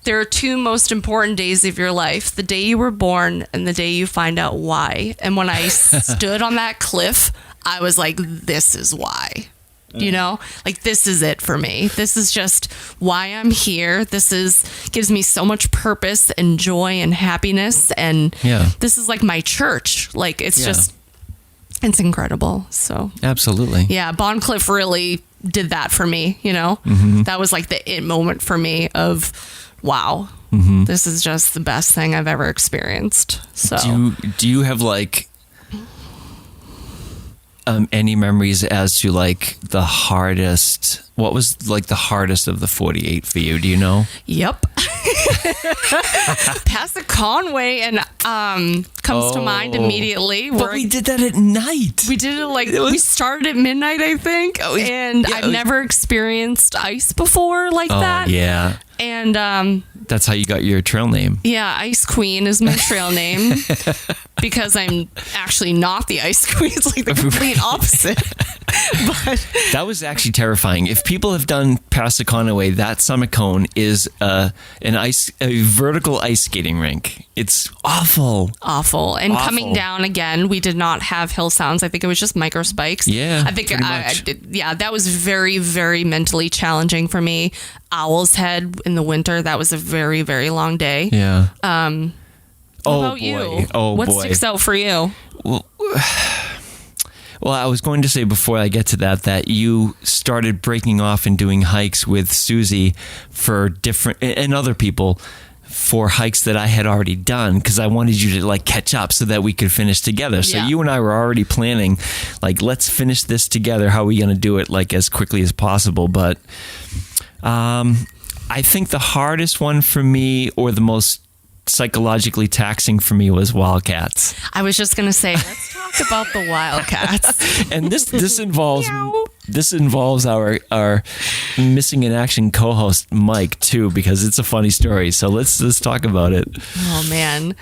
there are two most important days of your life: the day you were born and the day you find out why. And when I stood on that cliff, I was like, this is why. This is it for me. This is just why I'm here. Gives me so much purpose and joy and happiness. And this is like my church. It's incredible. So absolutely. Yeah. Bond Cliff really did that for me. Mm-hmm. That was like the it moment for me of, wow, this is just the best thing I've ever experienced. So do you have any memories as to the hardest? What was the hardest of the 48 for you? Do you know? Yep. Past the Conway and comes to mind immediately. But we did that at night. We did it we started at midnight, I think. I've never experienced ice before that. Yeah. And that's how you got your trail name. Yeah, Ice Queen is my trail name because I'm actually not the Ice Queen. It's like the complete opposite. But that was actually terrifying. If people have done past the Conway, that summit cone is a vertical ice skating rink. It's awful. And coming down again, we did not have hill sounds. I think it was just micro spikes. Yeah, I think that was very, very mentally challenging for me. Owl's Head in the winter, that was a very, very long day. Yeah. What about you? What sticks out for you? Well, I was going to say before I get to that you started breaking off and doing hikes with Susie for different and other people for hikes that I had already done because I wanted you to catch up so that we could finish together. So you and I were already planning, let's finish this together. How are we going to do it as quickly as possible? But I think the hardest one for me, or the most psychologically taxing for me, was Wildcats. I was just going to say, let's talk about the Wildcats. And this involves our missing in action co-host Mike too, because it's a funny story. So let's talk about it. Oh man.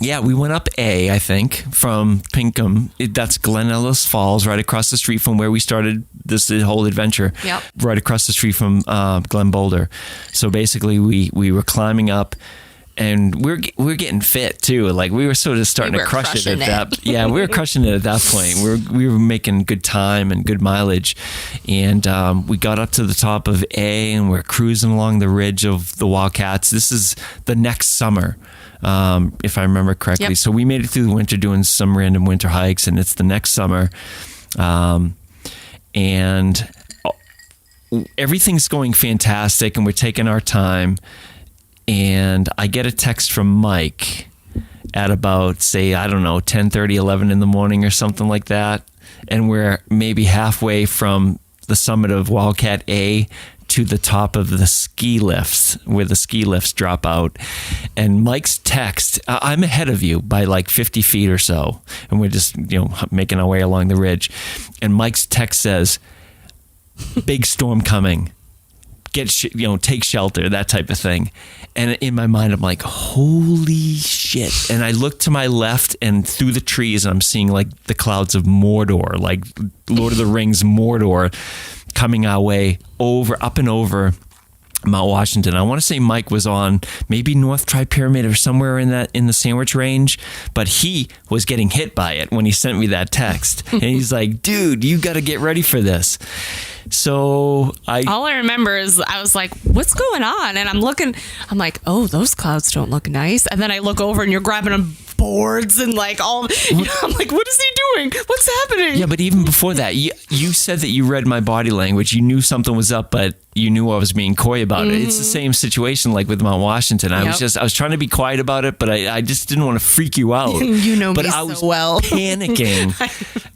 Yeah, we went up I think, from Pinkham. That's Glenellis Falls, right across the street from where we started this whole adventure. Yep. Right across the street from Glen Boulder. So basically, we were climbing up, and we're getting fit too. We were sort of starting to crush it at that. Yeah, we were crushing it at that point. We were making good time and good mileage, and we got up to the top of and we're cruising along the ridge of the Wildcats. This is the next summer. If I remember correctly. Yep. So we made it through the winter doing some random winter hikes, and it's the next summer. And everything's going fantastic, and we're taking our time. And I get a text from Mike, at about, say, I don't know, 10:30, 11 in the morning or something like that. And we're maybe halfway from the summit of Wildcat A to the top of the ski lifts, where the ski lifts drop out. And Mike's text, I'm ahead of you by like 50 feet or so. And we're just, making our way along the ridge. And Mike's text says, big storm coming. Take shelter, that type of thing. And in my mind, I'm like, holy shit. And I look to my left and through the trees, and I'm seeing like the clouds of Mordor, like Lord of the Rings Mordor, coming our way up and over Mount Washington. I want to say Mike was on maybe North Tri-Pyramid or somewhere in the Sandwich Range, but he was getting hit by it when he sent me that text. And he's like, dude, you got to get ready for this. So all I remember is I was like, what's going on? And I'm like, oh, those clouds don't look nice. And then I look over and you're grabbing them boards and like all, I'm like, what is he doing? What's happening? Yeah, but even before that, you said that you read my body language. You knew something was up, but you knew I was being coy about it. It's the same situation like with Mount Washington. I was trying to be quiet about it, but I just didn't want to freak you out. You know but me I was so well. panicking.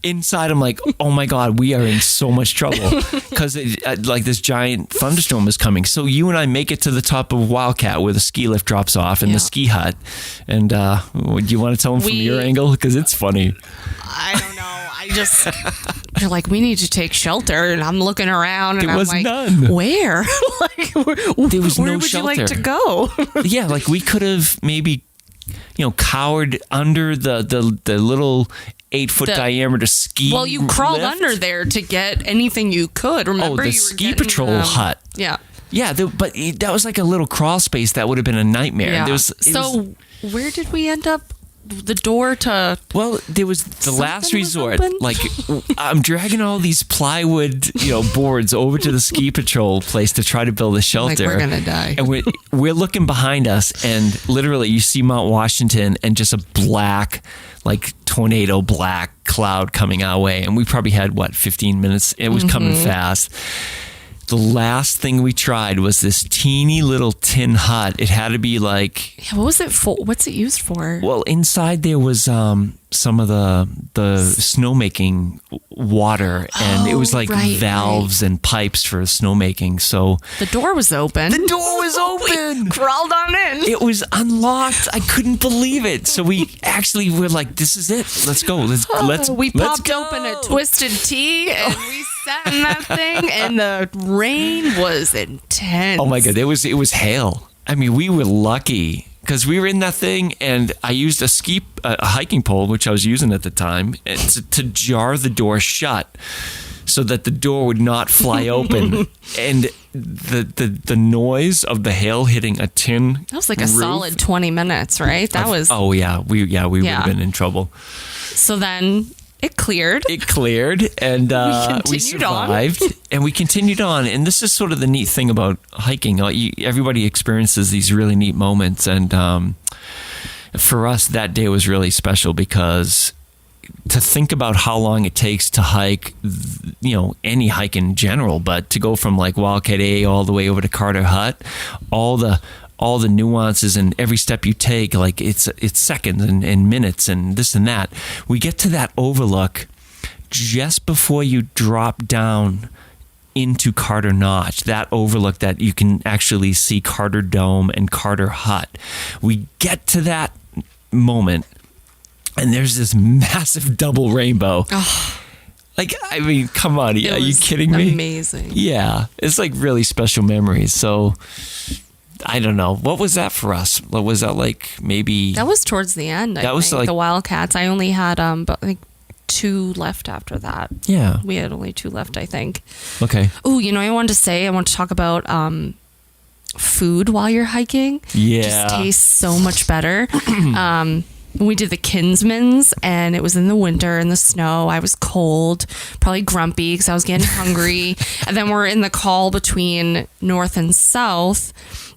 Inside, I'm like, oh my God, we are in so much trouble because like this giant thunderstorm is coming. So you and I make it to the top of Wildcat where the ski lift drops off and the ski hut. And do you want to tell them from your angle? Because it's funny. I don't know. They're like, we need to take shelter. And I'm looking around and there was I'm like, none. Where? There was where no would shelter. you like to go? Yeah, like we could have maybe, cowered under the little 8-foot diameter ski. Well, you crawled lift. under there to get anything you could. Remember, the you were ski getting, patrol hut. Yeah. Yeah, but that was like a little crawl space that would have been a nightmare. Yeah. Where did we end up? The door to... Well, there was the last resort. Open? Like, I'm dragging all these plywood, boards over to the ski patrol place to try to build a shelter. Like we're going to die. And we're looking behind us, and literally you see Mount Washington and just a black, like tornado black cloud coming our way. And we probably had, 15 minutes? It was coming fast. The last thing we tried was this teeny little tin hut. It had to be like... Yeah, what was it for? What's it used for? Well, inside there was some of the snowmaking water, and it was like valves and pipes for snowmaking. So the door was open. The door was open. We crawled on in. It was unlocked. I couldn't believe it. So we actually were like, "This is it. Let's go. Let's." We popped go. open a Twisted Tea and we sat in that thing, and the rain was intense. Oh my God! It was hail. I mean, we were lucky. Because we were in that thing, and I used a hiking pole, which I was using at the time, to jar the door shut so that the door would not fly open. And the noise of the hail hitting a tin That was like a roof, solid 20 minutes, right? That was... Oh, yeah. We would have been in trouble. So then... It cleared, and we survived, and we continued on. And this is sort of the neat thing about hiking. Everybody experiences these really neat moments, and for us, that day was really special because to think about how long it takes to hike, any hike in general, but to go from like Wildcat A all the way over to Carter Hut, all the nuances and every step you take, like it's seconds and minutes and this and that. We get to that overlook just before you drop down into Carter Notch, that overlook that you can actually see Carter Dome and Carter Hut. We get to that moment and there's this massive double rainbow. Oh. Like, I mean, come on. Are you kidding me? Amazing. Yeah. It's like really special memories. So... I don't know. What was that for us? What was that like? Maybe that was towards the end. I think. Like the Wildcats. I only had but I think 2 left after that. Yeah, we had only 2 left, I think. Okay. Oh, I want to talk about food while you're hiking. Yeah, it just tastes so much better. We did the Kinsmans, and it was in the winter in the snow. I was cold, probably grumpy because I was getting hungry. And then we're in the call between north and south.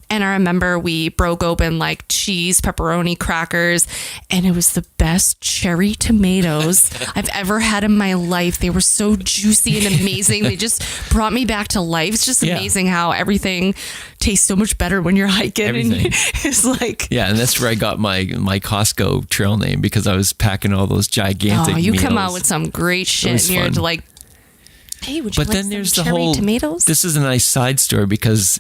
And I remember we broke open like cheese, pepperoni, crackers, and it was the best cherry tomatoes I've ever had in my life. They were so juicy and amazing. They just brought me back to life. It's just amazing how everything tastes so much better when you're hiking. Everything. And it's like... Yeah, and that's where I got my Costco trail name, because I was packing all those gigantic meals. Come out with some great shit, and you're like, hey, would you like some cherry tomatoes? This is a nice side story, because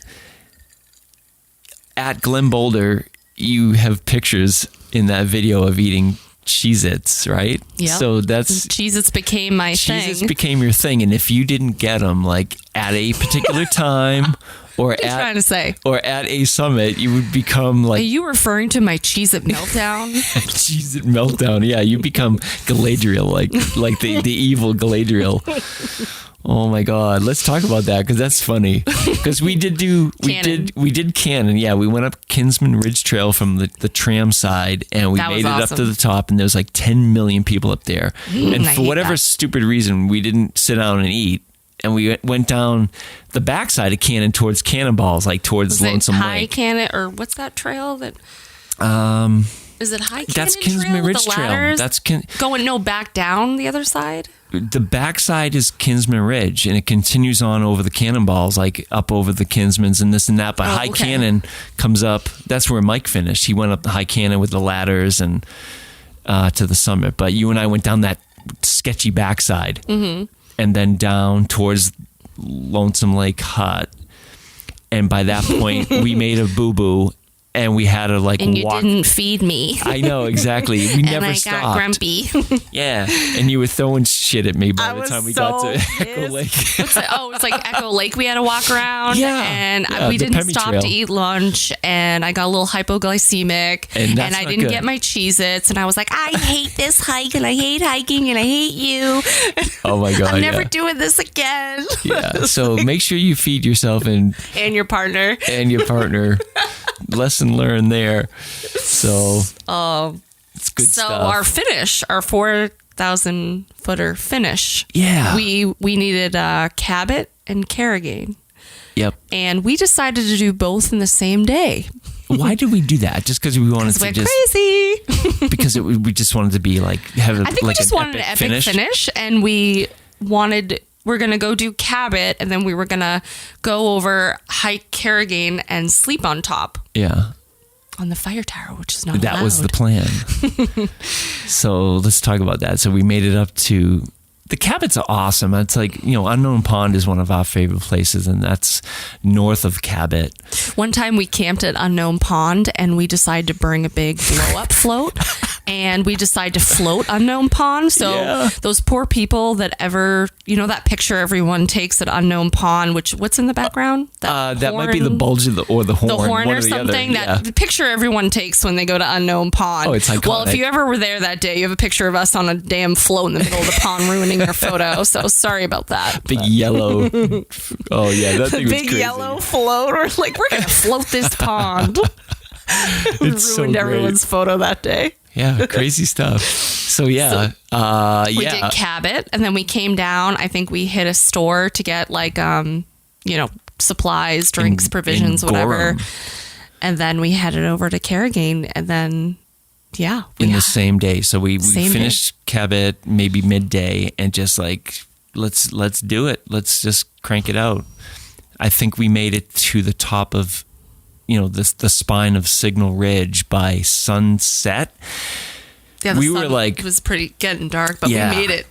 at Glen Boulder, you have pictures in that video of eating Cheez-Its, right? Yeah. So that's... Cheez-Its became my thing. Cheez-Its became your thing, and if you didn't get them, like, at a particular time... Or what are you trying to say? Or at a summit, you would become like... Are you referring to my Cheez-It meltdown? Cheez-It meltdown, yeah. You become Galadriel, like the evil Galadriel. Oh my God, let's talk about that, because that's funny. Because we did Cannon. Yeah, we went up Kinsman Ridge Trail from the tram side, and we made it up to the top, and there was like 10 million people up there. And for whatever stupid reason, we didn't sit down and eat. And we went down the backside of Cannon towards Cannonballs, like towards Lonesome Lake. High Cannon, or what's that trail that? Is it High Cannon? That's Kinsman Ridge Trail. That's going back down the other side. The backside is Kinsman Ridge, and it continues on over the Cannonballs, like up over the Kinsmans and this and that. But High Cannon comes up. That's where Mike finished. He went up the High Cannon with the ladders and to the summit. But you and I went down that sketchy backside. Mm-hmm. And then down towards Lonesome Lake Hut. And by that point, we made a boo-boo, and we had to like walk. And you didn't feed me. I know, exactly. We never stopped. And I got grumpy. Yeah. And you were throwing shit at me by the time we got to Echo Lake. It's like Echo Lake we had to walk around. Yeah. And we didn't stop to eat lunch, and I got a little hypoglycemic, and I didn't get my Cheez-Its, and I was like, I hate this hike, and I hate hiking, and I hate you. Oh my God. I'm never doing this again. Yeah. So make sure you feed yourself and your partner. Lesson learned there. So it's good stuff. So our finish, our 4,000 footer finish. Yeah. We needed Cabot and Carrigain. Yep. And we decided to do both in the same day. Why did we do that? Just because we wanted to crazy. Because we just wanted to be like have. I think we just wanted an epic finish, and we're going to go do Cabot, and then we were going to go over, hike Carrigain, and sleep on top. Yeah. On the fire tower, which is not allowed. That was the plan. So let's talk about that. So we made it up to... The Cabot's are awesome. It's like, Unknown Pond is one of our favorite places, and that's north of Cabot. One time we camped at Unknown Pond, and we decided to bring a big blow-up float, and we decided to float Unknown Pond. So those poor people that that picture everyone takes at Unknown Pond, what's in the background? That might be the bulge of the horn. The horn or something. The picture everyone takes when they go to Unknown Pond. Oh, it's iconic. Well, if you ever were there that day, you have a picture of us on a damn float in the middle of the pond ruining our photo. So sorry about that. Big yellow. Oh, yeah. That thing was big crazy. Yellow float. We're like, we're going to float this pond. It's ruined everyone's photo that day. Yeah, crazy stuff. So we did Cabot, and then we came down. I think we hit a store to get like supplies, drinks, provisions, whatever. And then we headed over to Carrigain, and then in the same day. So we finished Cabot maybe midday, and just like let's do it. Let's just crank it out. I think we made it to the top of the spine of Signal Ridge by sunset. Yeah, it was pretty getting dark, but we made it.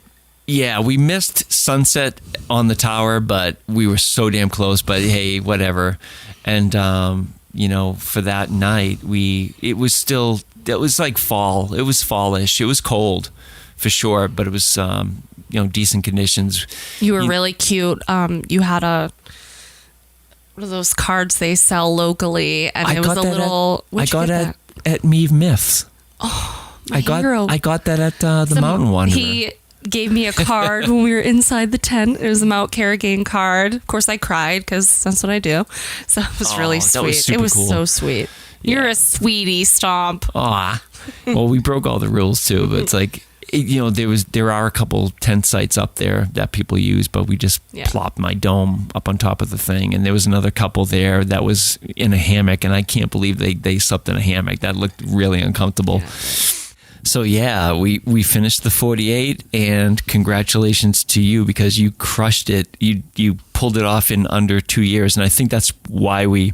Yeah, we missed sunset on the tower, but we were so damn close. But hey, whatever. And for that night, it was like fall. It was fallish. It was cold for sure, but it was decent conditions. You were really cute. You had one of those cards they sell locally, and it was a little. I got it at Meave Myths. Oh, my hero! I got that at the Mountain Wanderer. He gave me a card when we were inside the tent. It was a Mount Carrigain card. Of course, I cried because that's what I do. So it was really sweet. It was cool. So sweet. Yeah. You're a sweetie, Stomp. Aw. Well, we broke all the rules too, but it's like there are a couple tent sites up there that people use, but we just plopped my dome up on top of the thing. And there was another couple there that was in a hammock, and I can't believe they slept in a hammock. That looked really uncomfortable. Yeah. So we finished the 48, and congratulations to you, because you crushed it. You pulled it off in under 2 years, and I think that's why we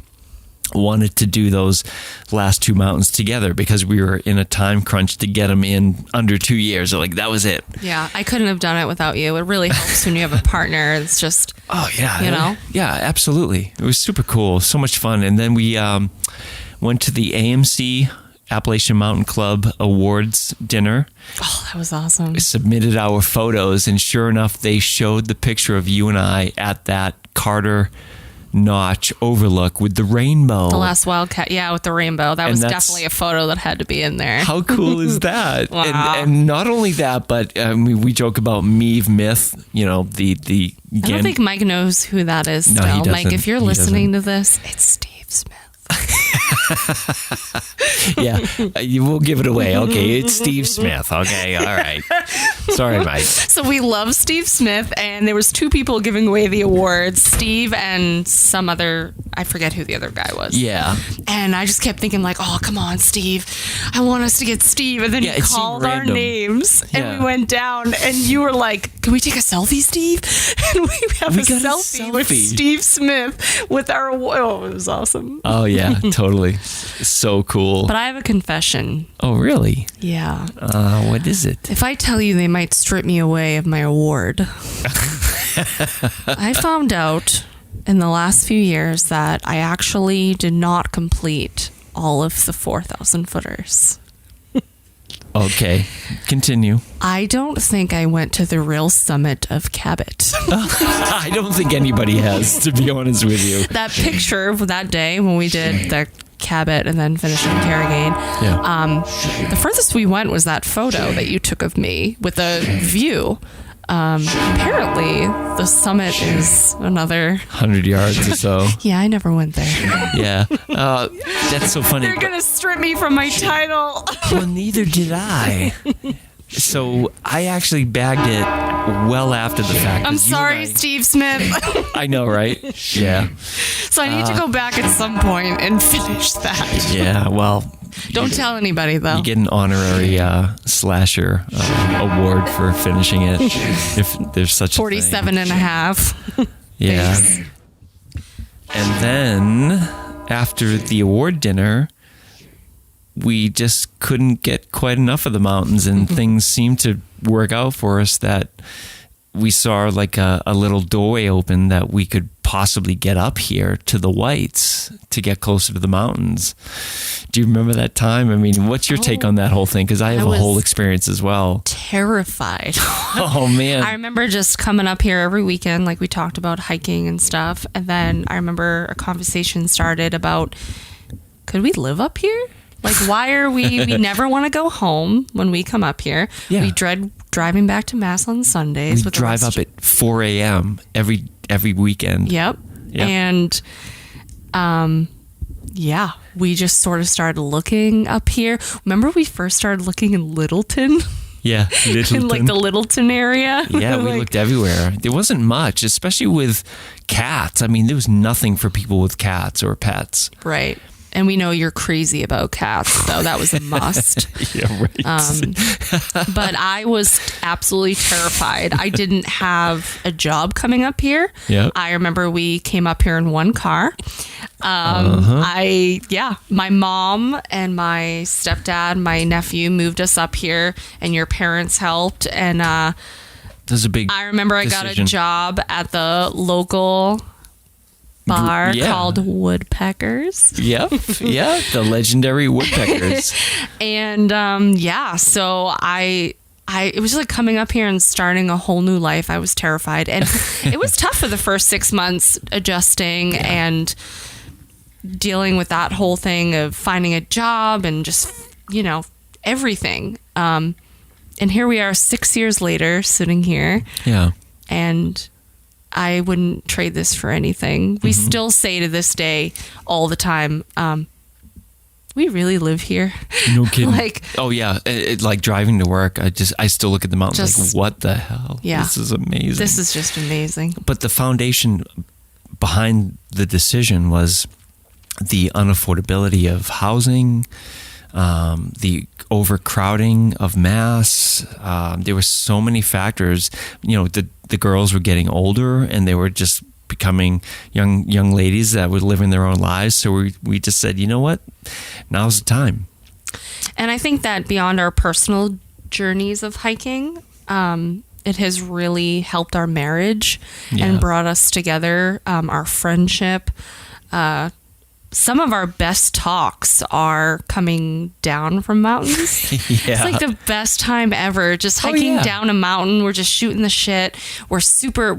wanted to do those last two mountains together, because we were in a time crunch to get them in under 2 years. So that was it. Yeah, I couldn't have done it without you. It really helps when you have a partner. It's just, Yeah, absolutely. It was super cool. So much fun. And then we went to the AMC, Appalachian Mountain Club Awards dinner. Oh, that was awesome. We submitted our photos, and sure enough, they showed the picture of you and I at that Carter Notch overlook with the rainbow. The last Wildcat, with the rainbow. That was definitely a photo that had to be in there. How cool is that? Wow. And not only that, but we joke about Meave Myth, the I don't think Mike knows who that is still. No, he doesn't. Mike, if you're listening to this, it's Steve Smith. Yeah, you will give it away. Okay, it's Steve Smith. Okay, all right. Sorry, Mike. So we love Steve Smith, and there was two people giving away the awards, Steve and some other, I forget who the other guy was. Yeah. And I just kept thinking oh, come on, Steve. I want us to get Steve. And then he called our names, and we went down, and you were like, can we take a selfie, Steve? And we have a selfie with Steve Smith with our, it was awesome. Oh, yeah, totally. So cool. But I have a confession. Oh, really? Yeah. What is it? If I tell you, they might strip me away of my award. I found out in the last few years that I actually did not complete all of the 4,000 footers. Okay, continue. I don't think I went to the real summit of Cabot. I don't think anybody has, to be honest with you. That picture of that day when we did the Cabot and then finished in Carrigain, the furthest we went was that photo that you took of me with a view. Apparently the summit is another 100 yards or so. Yeah, I never went there. Yeah. That's so funny. They're gonna strip me from my title. Well, neither did I. So I actually bagged it well after the fact. I'm sorry, Steve Smith. I know, right? Yeah. So I need to go back at some point and finish that. Yeah, well. Don't tell anybody, though. You get an honorary SLASR award for finishing it, if there's such 47 and a half. Yeah. And then, after the award dinner, we just couldn't get quite enough of the mountains, and things seemed to work out for us that we saw a little doorway open that we could possibly get up here to the Whites to get closer to the mountains. Do you remember that time? I mean, what's your take on that whole thing? Because I have a whole experience as well. Terrified. Oh, man. I remember just coming up here every weekend, like we talked about hiking and stuff. And then I remember a conversation started about, could we live up here? Why are we never want to go home when we come up here. Yeah. We dread driving back to Mass on Sundays. We drive up at 4 a.m. every weekend. Yep. And, we just sort of started looking up here. Remember we first started looking in Littleton? Yeah, Littleton. In the Littleton area? Yeah, we looked everywhere. There wasn't much, especially with cats. I mean, there was nothing for people with cats or pets. Right. And we know you're crazy about cats, though. That was a must. Yeah, right. But I was absolutely terrified. I didn't have a job coming up here. Yep. I remember we came up here in one car. My mom and my stepdad, my nephew moved us up here, and your parents helped. And that was a big I remember I got a job at the local bar called Woodpeckers. Yep. Yeah, the legendary Woodpeckers. And so it was just coming up here and starting a whole new life. I was terrified, and it was tough for the first 6 months adjusting and dealing with that whole thing of finding a job and just everything. And here we are 6 years later sitting here. Yeah. And I wouldn't trade this for anything. We still say to this day all the time, we really live here. No kidding. Like, oh yeah, like driving to work, I still look at the mountains like, what the hell? Yeah. This is amazing. This is just amazing. But the foundation behind the decision was the unaffordability of housing, the overcrowding of mass. There were so many factors. You know, the girls were getting older, and they were just becoming young ladies that were living their own lives. So we just said, you know what, now's the time. And I think that beyond our personal journeys of hiking, it has really helped our marriage and brought us together, our friendship. Some of our best talks are coming down from mountains. Yeah. It's like the best time ever. Just hiking down a mountain. We're just shooting the shit. We're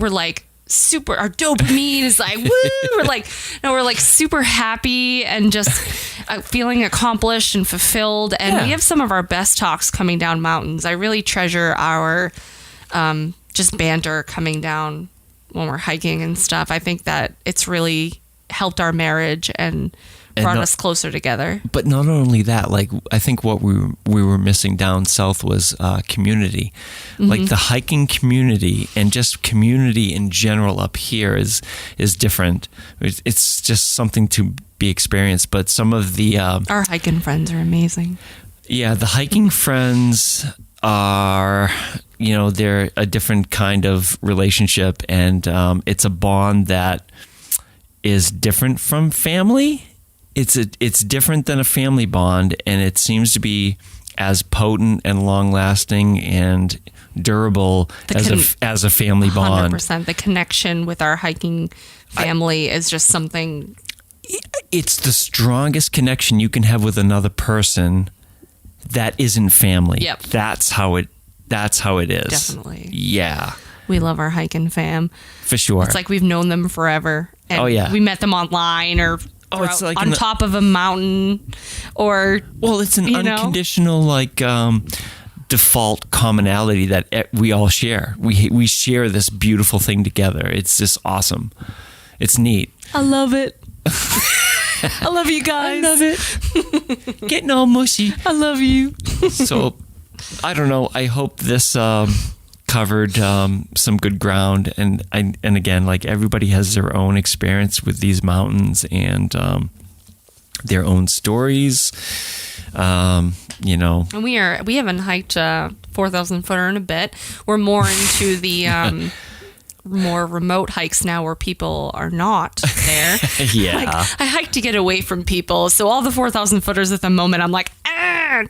like super, our dopamine is like, woo! We're like super happy and just feeling accomplished and fulfilled. And we have some of our best talks coming down mountains. I really treasure our just banter coming down when we're hiking and stuff. I think that it's really helped our marriage and brought us closer together. But not only that, like, I think what we were missing down south was community. Mm-hmm. Like the hiking community and just community in general up here is different. It's just something to be experienced. But some of the our hiking friends are amazing. Yeah, the hiking friends are, you know, they're a different kind of relationship, and it's a bond that is different from family. It's different than a family bond, and it seems to be as potent and long lasting and durable as a family bond. 100%. The connection with our hiking family is just something. It's the strongest connection you can have with another person that isn't family. Yep. That's how it is. Definitely. Yeah. We love our hiking fam. For sure. It's like we've known them forever. And we met them online or it's like on top of a mountain, or it's an unconditional default commonality that we all share. We share this beautiful thing together. It's just awesome. It's neat. I love it. I love you guys. I love it. Getting all mushy. I love you. So I don't know. I hope this covered some good ground, and again, like, everybody has their own experience with these mountains and their own stories. You know, and we haven't hiked 4,000 footer in a bit. We're more into the more remote hikes now where people are not there. Yeah, like, I hike to get away from people, so all the 4,000 footers at the moment, I'm like,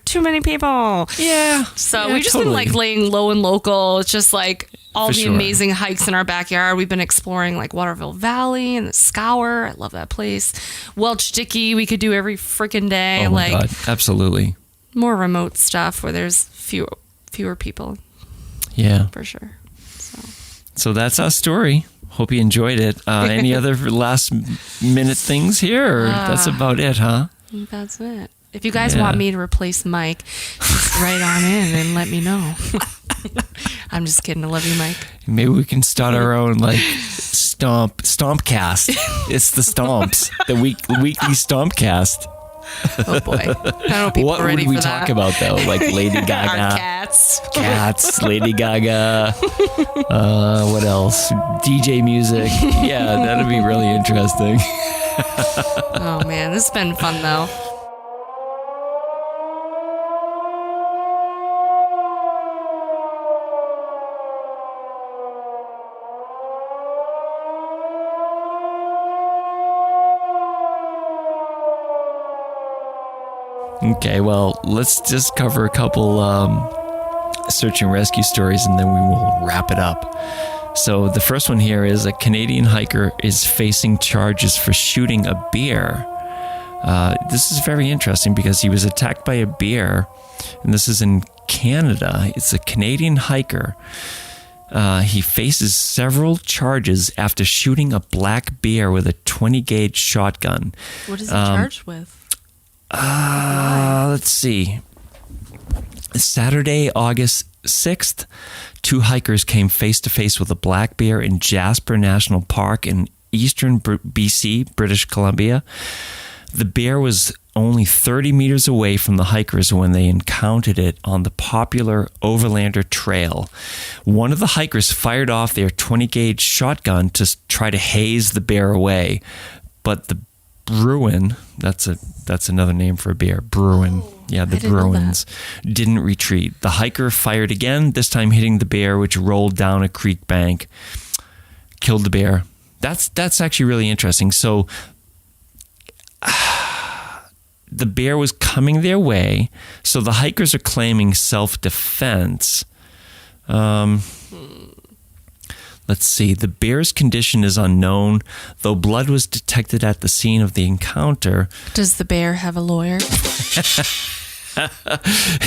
too many people. Yeah. So we've just been like laying low and local. It's just like all the amazing hikes in our backyard. We've been exploring like Waterville Valley and the Scour. I love that place. Welch Dickey we could do every freaking day. Oh my God. Absolutely. More remote stuff where there's fewer people. Yeah. For sure. So that's our story. Hope you enjoyed it. Any other last minute things here? Or that's about it, huh? That's it. If you guys want me to replace Mike, just write on in and let me know. I'm just kidding. I love you, Mike. Maybe we can start our own Stomp cast. It's the Stomps, the weekly Stomp cast. Oh boy, I don't know if people what are ready would we for talk that. about though? Like Lady Gaga, Our cats, Lady Gaga. What else? DJ music. Yeah, that'd be really interesting. Oh man, this has been fun though. Okay, well, let's just cover a couple search and rescue stories, and then we will wrap it up. So the first one here is a Canadian hiker is facing charges for shooting a bear. This is very interesting because he was attacked by a bear, and this is in Canada. It's a Canadian hiker. He faces several charges after shooting a black bear with a 20-gauge shotgun. What is he charged with? Let's see. Saturday, August 6th, two hikers came face to face with a black bear in Jasper National Park in eastern BC, British Columbia. The bear was only 30 meters away from the hikers when they encountered it on the popular Overlander Trail. One of the hikers fired off their 20-gauge shotgun to try to haze the bear away, but the Brewing, that's another name for a bear, Brewing. Yeah, the Bruins didn't retreat. The hiker fired again, this time hitting the bear, which rolled down a creek bank, killed the bear. That's actually really interesting. So the bear was coming their way, so the hikers are claiming self-defense. Let's see. The bear's condition is unknown, though blood was detected at the scene of the encounter. Does the bear have a lawyer?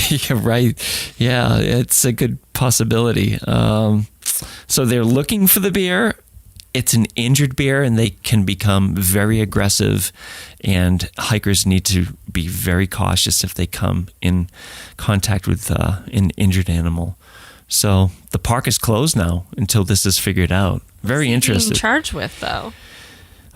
Yeah, right. Yeah, it's a good possibility. So they're looking for the bear. It's an injured bear, and they can become very aggressive, and hikers need to be very cautious if they come in contact with an injured animal. So the park is closed now until this is figured out. Very interesting. What's he being charged with, though?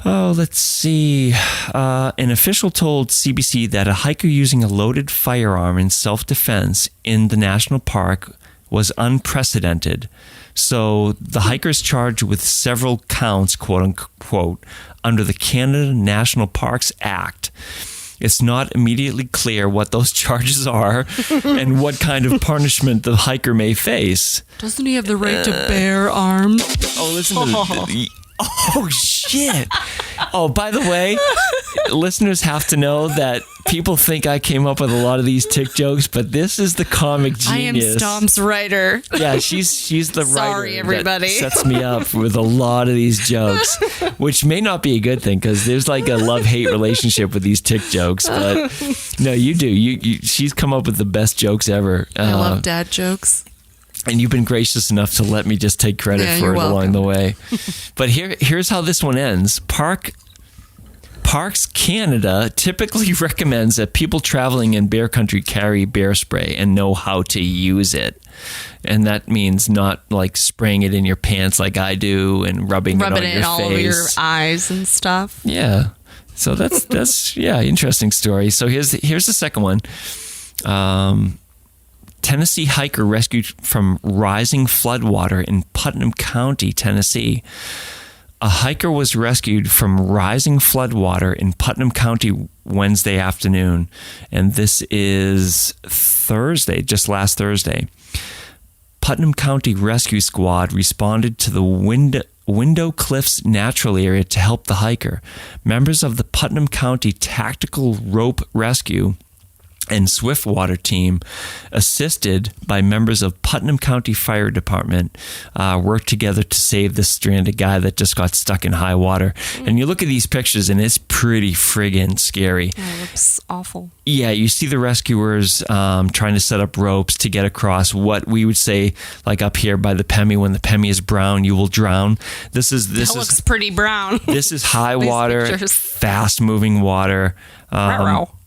Oh, let's see. An official told CBC that a hiker using a loaded firearm in self-defense in the national park was unprecedented. So the hiker's charged with several counts, quote unquote, under the Canada National Parks Act. It's not immediately clear what those charges are and what kind of punishment the hiker may face. Doesn't he have the right to bear arms? Oh, listen to this. Oh, shit. Oh, by the way, listeners have to know that people think I came up with a lot of these tick jokes, but this is the comic genius. I am Stomp's writer. Yeah, she's the writer. Sorry, everybody. That sets me up with a lot of these jokes, which may not be a good thing because there's like a love-hate relationship with these tick jokes. But no, you do. She's come up with the best jokes ever. I love dad jokes. And you've been gracious enough to let me just take credit for it along the way. But here's how this one ends. Parks Canada typically recommends that people traveling in bear country carry bear spray and know how to use it. And that means not like spraying it in your pants like I do and rubbing it on your face. all over your eyes and stuff. Yeah. So that's interesting story. So here's the second one. Tennessee hiker rescued from rising floodwater in Putnam County, Tennessee. A hiker was rescued from rising floodwater in Putnam County Wednesday afternoon, and this is Thursday, just last Thursday. Putnam County Rescue Squad responded to the Window Cliffs Natural Area to help the hiker. Members of the Putnam County Tactical Rope Rescue and Swiftwater team, assisted by members of Putnam County Fire Department, worked together to save this stranded guy that just got stuck in high water. And you look at these pictures and it's pretty friggin' scary. Yeah, it looks awful. Yeah, you see the rescuers trying to set up ropes to get across what we would say, like up here by the Pemi, when the Pemi is brown, you will drown. This looks pretty brown. This is high water, fast moving water.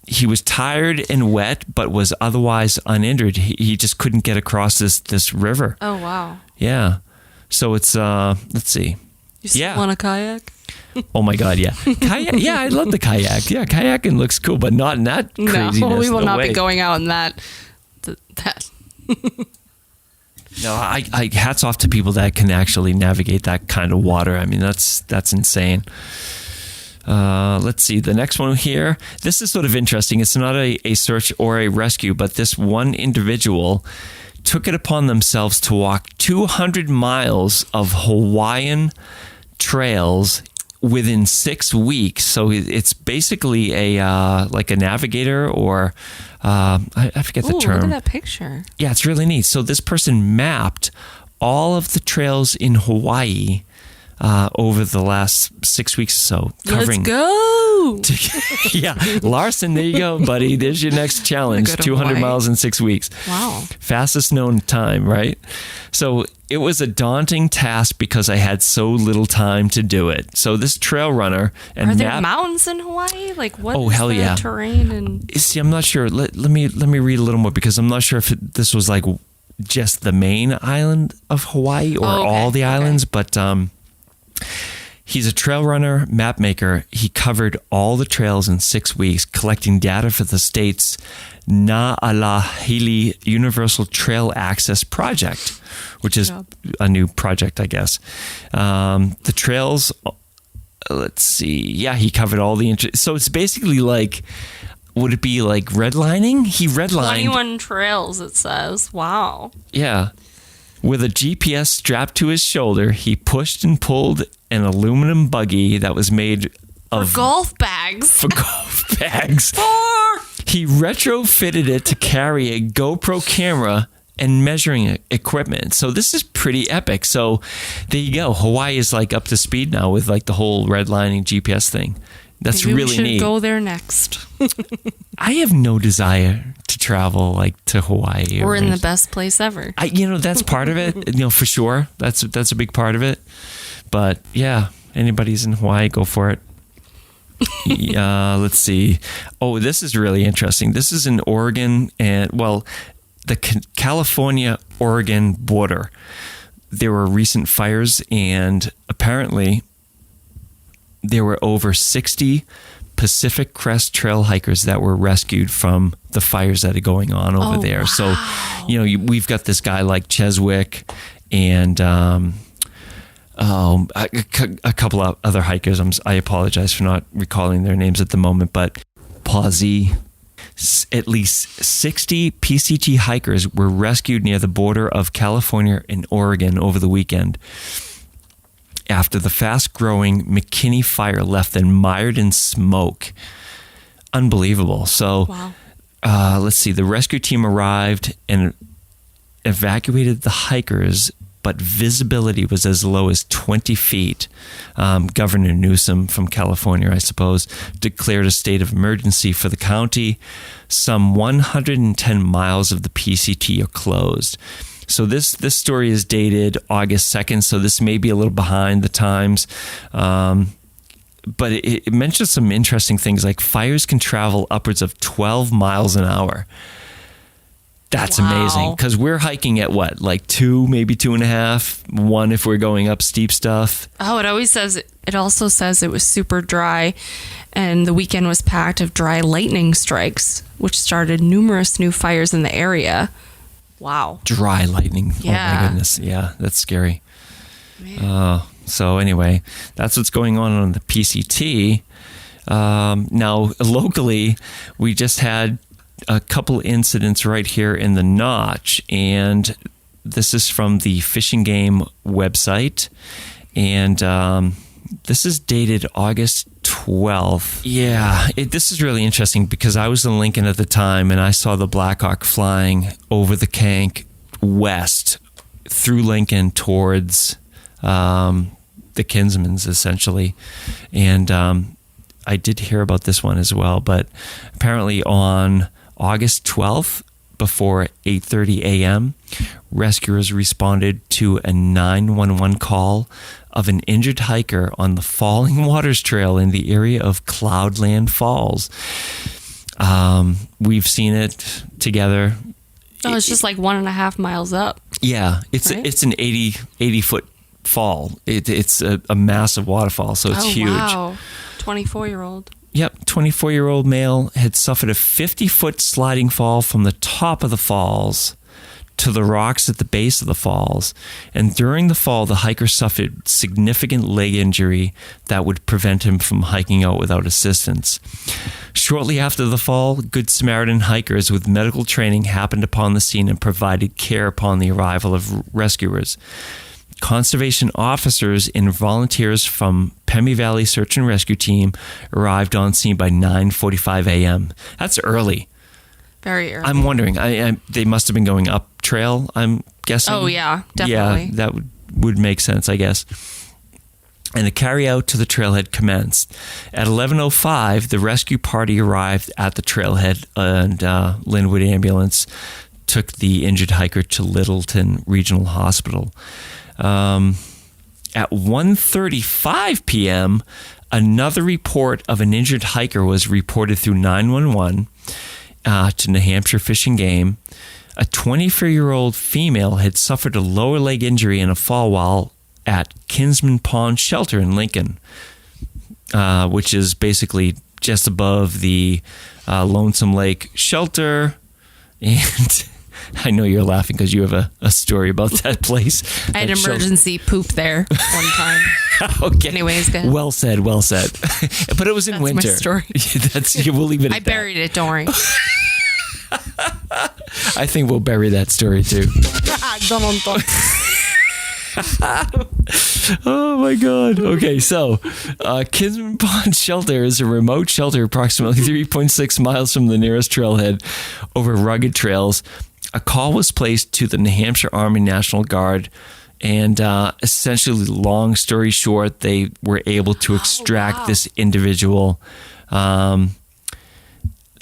He was tired and wet, but was otherwise uninjured. He just couldn't get across this river. Oh, wow. Yeah. So it's, let's see. You still want a kayak? Oh, my God, yeah. Kayak, yeah, I love the kayak. Yeah, kayaking looks cool, but not in that craziness. No, we will not be going out in that. No, I hats off to people that can actually navigate that kind of water. I mean, that's insane. Let's see, the next one here. This is sort of interesting. It's not a search or a rescue, but this one individual took it upon themselves to walk 200 miles of Hawaiian trails within 6 weeks. So it's basically like a navigator or I forget the term. Look at that picture. Yeah, it's really neat. So this person mapped all of the trails in Hawaii over the last 6 weeks or so. Covering. Let's go! Yeah, Larson, there you go, buddy. There's your next challenge. 200 Hawaii. miles in 6 weeks. Wow. Fastest known time, right? So it was a daunting task because I had so little time to do it. So this trail runner and are there mountains in Hawaii? Like what is hell the yeah. terrain? And see, I'm not sure. Let me read a little more because I'm not sure if this was like just the main island of Hawaii or all the islands, but He's a trail runner, map maker. He covered all the trails in 6 weeks, collecting data for the state's Na'alahili Universal Trail Access Project, which is a new project, I guess. The trails, let's see. Yeah, he covered all the... So it's basically like... Would it be like redlining? He redlined... 21 trails, it says. Wow. Yeah. With a GPS strapped to his shoulder, he pushed and pulled an aluminum buggy that was made of... For golf bags. For golf bags. He retrofitted it to carry a GoPro camera and measuring equipment. So this is pretty epic. So there you go. Hawaii is like up to speed now with like the whole redlining GPS thing. That's Maybe really neat. We should go there next. I have no desire to travel like to Hawaii. We're in the best place ever. That's part of it. For sure. That's a big part of it. But yeah, anybody's in Hawaii, go for it. Let's see. Oh, this is really interesting. This is in Oregon and the California-Oregon border. There were recent fires, and apparently there were over 60 Pacific Crest Trail hikers that were rescued from the fires that are going on over there. Wow. So, we've got this guy like Cheswick and a couple of other hikers. I apologize for not recalling their names at the moment, but Pawsey. At least 60 PCT hikers were rescued near the border of California and Oregon over the weekend after the fast-growing McKinney fire left them mired in smoke. Unbelievable. So, wow. Let's see. The rescue team arrived and evacuated the hikers, but visibility was as low as 20 feet. Governor Newsom from California, I suppose, declared a state of emergency for the county. Some 110 miles of the PCT are closed. So this story is dated August 2nd, so this may be a little behind the times. But it mentions some interesting things, like fires can travel upwards of 12 miles an hour. That's amazing, because we're hiking at what, like 2, maybe 2.5, 1 if we're going up steep stuff. Oh, it also says it was super dry, and the weekend was packed of dry lightning strikes, which started numerous new fires in the area. Wow. Dry lightning. Yeah. Oh my goodness. Yeah, that's scary. So anyway, that's what's going on the PCT. Now, locally, we just had a couple incidents right here in the Notch, and this is from the Fish and Game website, and this is dated August 12th. Yeah, this is really interesting because I was in Lincoln at the time, and I saw the Blackhawk flying over the Kank west through Lincoln towards the Kinsmans, essentially, and I did hear about this one as well, but apparently on August 12th, before 8:30 a.m., rescuers responded to a 911 call of an injured hiker on the Falling Waters Trail in the area of Cloudland Falls. We've seen it together. Oh, it's just like 1.5 miles up. Yeah, it's an 80-foot fall. It's a massive waterfall, so it's huge. Wow, 24-year-old. Yep, 24-year-old male had suffered a 50-foot sliding fall from the top of the falls to the rocks at the base of the falls. And during the fall, the hiker suffered significant leg injury that would prevent him from hiking out without assistance. Shortly after the fall, Good Samaritan hikers with medical training happened upon the scene and provided care upon the arrival of rescuers. Conservation officers and volunteers from Pemi Valley Search and Rescue Team arrived on scene by 9:45 a.m. That's early. Very early. I'm wondering, they must have been going up trail, I'm guessing. Oh, yeah, definitely. Yeah, that would make sense, I guess. And the carry out to the trailhead commenced. At 11:05, the rescue party arrived at the trailhead, and Linwood Ambulance took the injured hiker to Littleton Regional Hospital. At 1:35 p.m., another report of an injured hiker was reported through 911 to New Hampshire Fish and Game. A 24-year-old female had suffered a lower leg injury in a fall while at Kinsman Pond Shelter in Lincoln, which is basically just above the Lonesome Lake Shelter. And I know you're laughing because you have a story about that place. I had emergency poop there one time. Okay. Anyways, good. Well said. But it was in winter. That's my story. We'll leave it at I buried it, don't worry. I think we'll bury that story too. Oh my God. Okay, so Kinsman Pond Shelter is a remote shelter approximately 3.6 miles from the nearest trailhead over rugged trails. A call was placed to the New Hampshire Army National Guard, and essentially, long story short, they were able to extract this individual.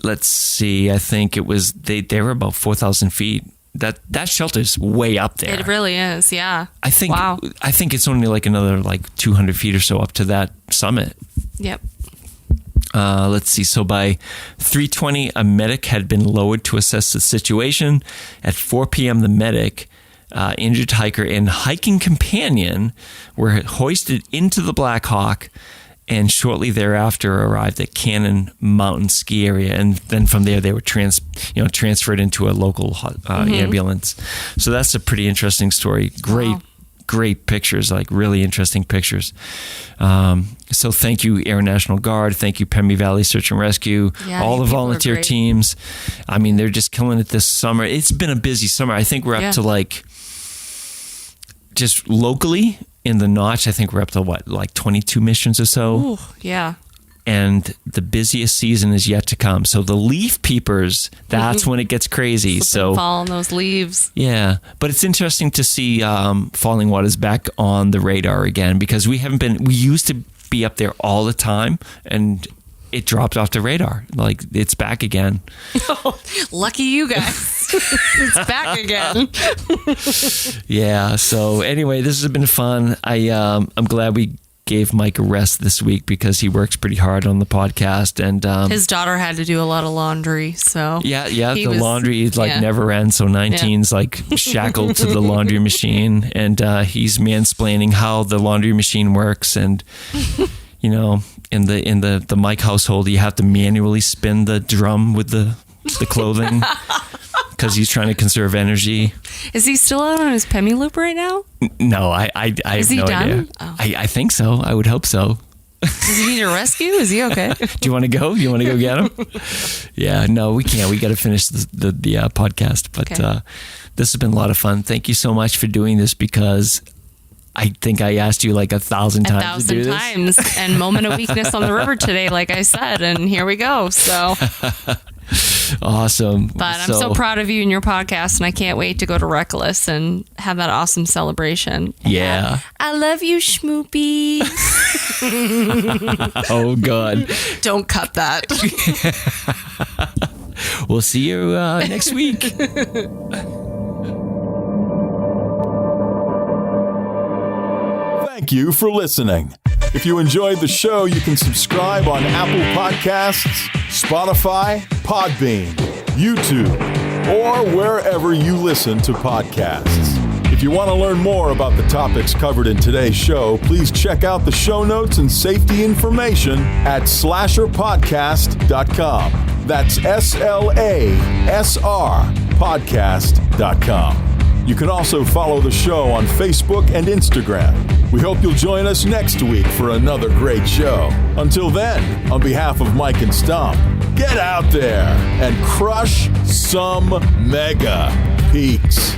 Let's see, I think it was, they were about 4,000 feet. That shelter's way up there. It really is, yeah. I think it's only like another 200 feet or so up to that summit. Yep. Let's see. So by 3:20, a medic had been lowered to assess the situation. At 4 p.m., the medic, injured hiker, and hiking companion were hoisted into the Blackhawk, and shortly thereafter arrived at Cannon Mountain Ski Area, and then from there they were transferred into a local ambulance. So that's a pretty interesting story. Great pictures, really interesting pictures. So thank you, Air National Guard. Thank you, Pemmy Valley Search and Rescue. Yeah, all the volunteer teams. I mean, they're just killing it this summer. It's been a busy summer. I think we're up to just locally in the Notch, I think we're up to 22 missions or so. Ooh, yeah. And the busiest season is yet to come. So the leaf peepers, that's when it gets crazy. So fall on those leaves. Yeah, but it's interesting to see Falling Waters back on the radar again, because we used to be up there all the time, and it dropped off the radar. It's back again. Lucky you guys. It's back again. Yeah. So anyway, this has been fun. I'm glad we gave Mike a rest this week because he works pretty hard on the podcast, and his daughter had to do a lot of laundry. So the laundry never ends. So 19's shackled to the laundry machine, and he's mansplaining how the laundry machine works, and in the Mike household, you have to manually spin the drum with the clothing because he's trying to conserve energy. Is he still out on his Pemmy loop right now? No, I have no idea. Oh. I think so. I would hope so. Does he need a rescue? Is he okay? Do you want to go? You want to go get him? Yeah, no, we can't. We got to finish the podcast. But this has been a lot of fun. Thank you so much for doing this, because I think I asked you 1,000 times to do this. 1,000 times. And moment of weakness on the river today, like I said. And here we go. So awesome. But I'm so proud of you and your podcast, and I can't wait to go to Rek-lis and have that awesome celebration. Yeah. I love you, Schmoopy. Oh, God. Don't cut that. We'll see you next week. Thank you for listening. If you enjoyed the show, you can subscribe on Apple Podcasts, Spotify, Podbean, YouTube, or wherever you listen to podcasts. If you want to learn more about the topics covered in today's show, please check out the show notes and safety information at SLASRpodcast.com. That's SLASR podcast.com. You can also follow the show on Facebook and Instagram. We hope you'll join us next week for another great show. Until then, on behalf of Mike and Stomp, get out there and crush some mega peaks.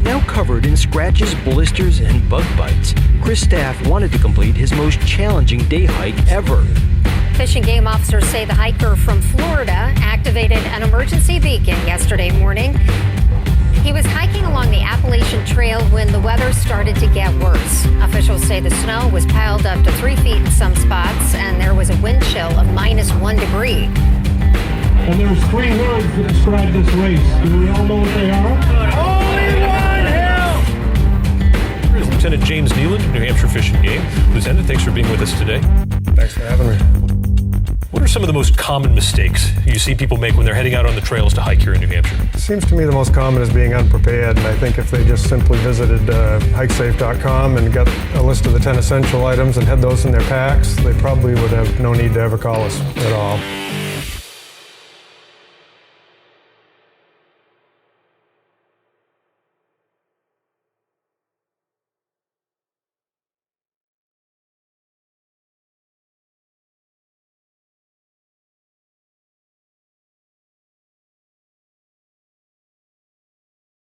Now covered in scratches, blisters, and bug bites, Chris Staff wanted to complete his most challenging day hike ever. Fish and Game officers say the hiker from Florida activated an emergency beacon yesterday morning. He was hiking along the Appalachian Trail when the weather started to get worse. Officials say the snow was piled up to 3 feet in some spots, and there was a wind chill of -1 degree. And there's 3 words that describe this race. Do we all know what they are? Only one hill! Here's Lieutenant James Neeland, New Hampshire Fish and Game. Lieutenant, thanks for being with us today. Thanks for having me. What are some of the most common mistakes you see people make when they're heading out on the trails to hike here in New Hampshire? It seems to me the most common is being unprepared, and I think if they just simply visited hikesafe.com and got a list of the 10 essential items and had those in their packs, they probably would have no need to ever call us at all.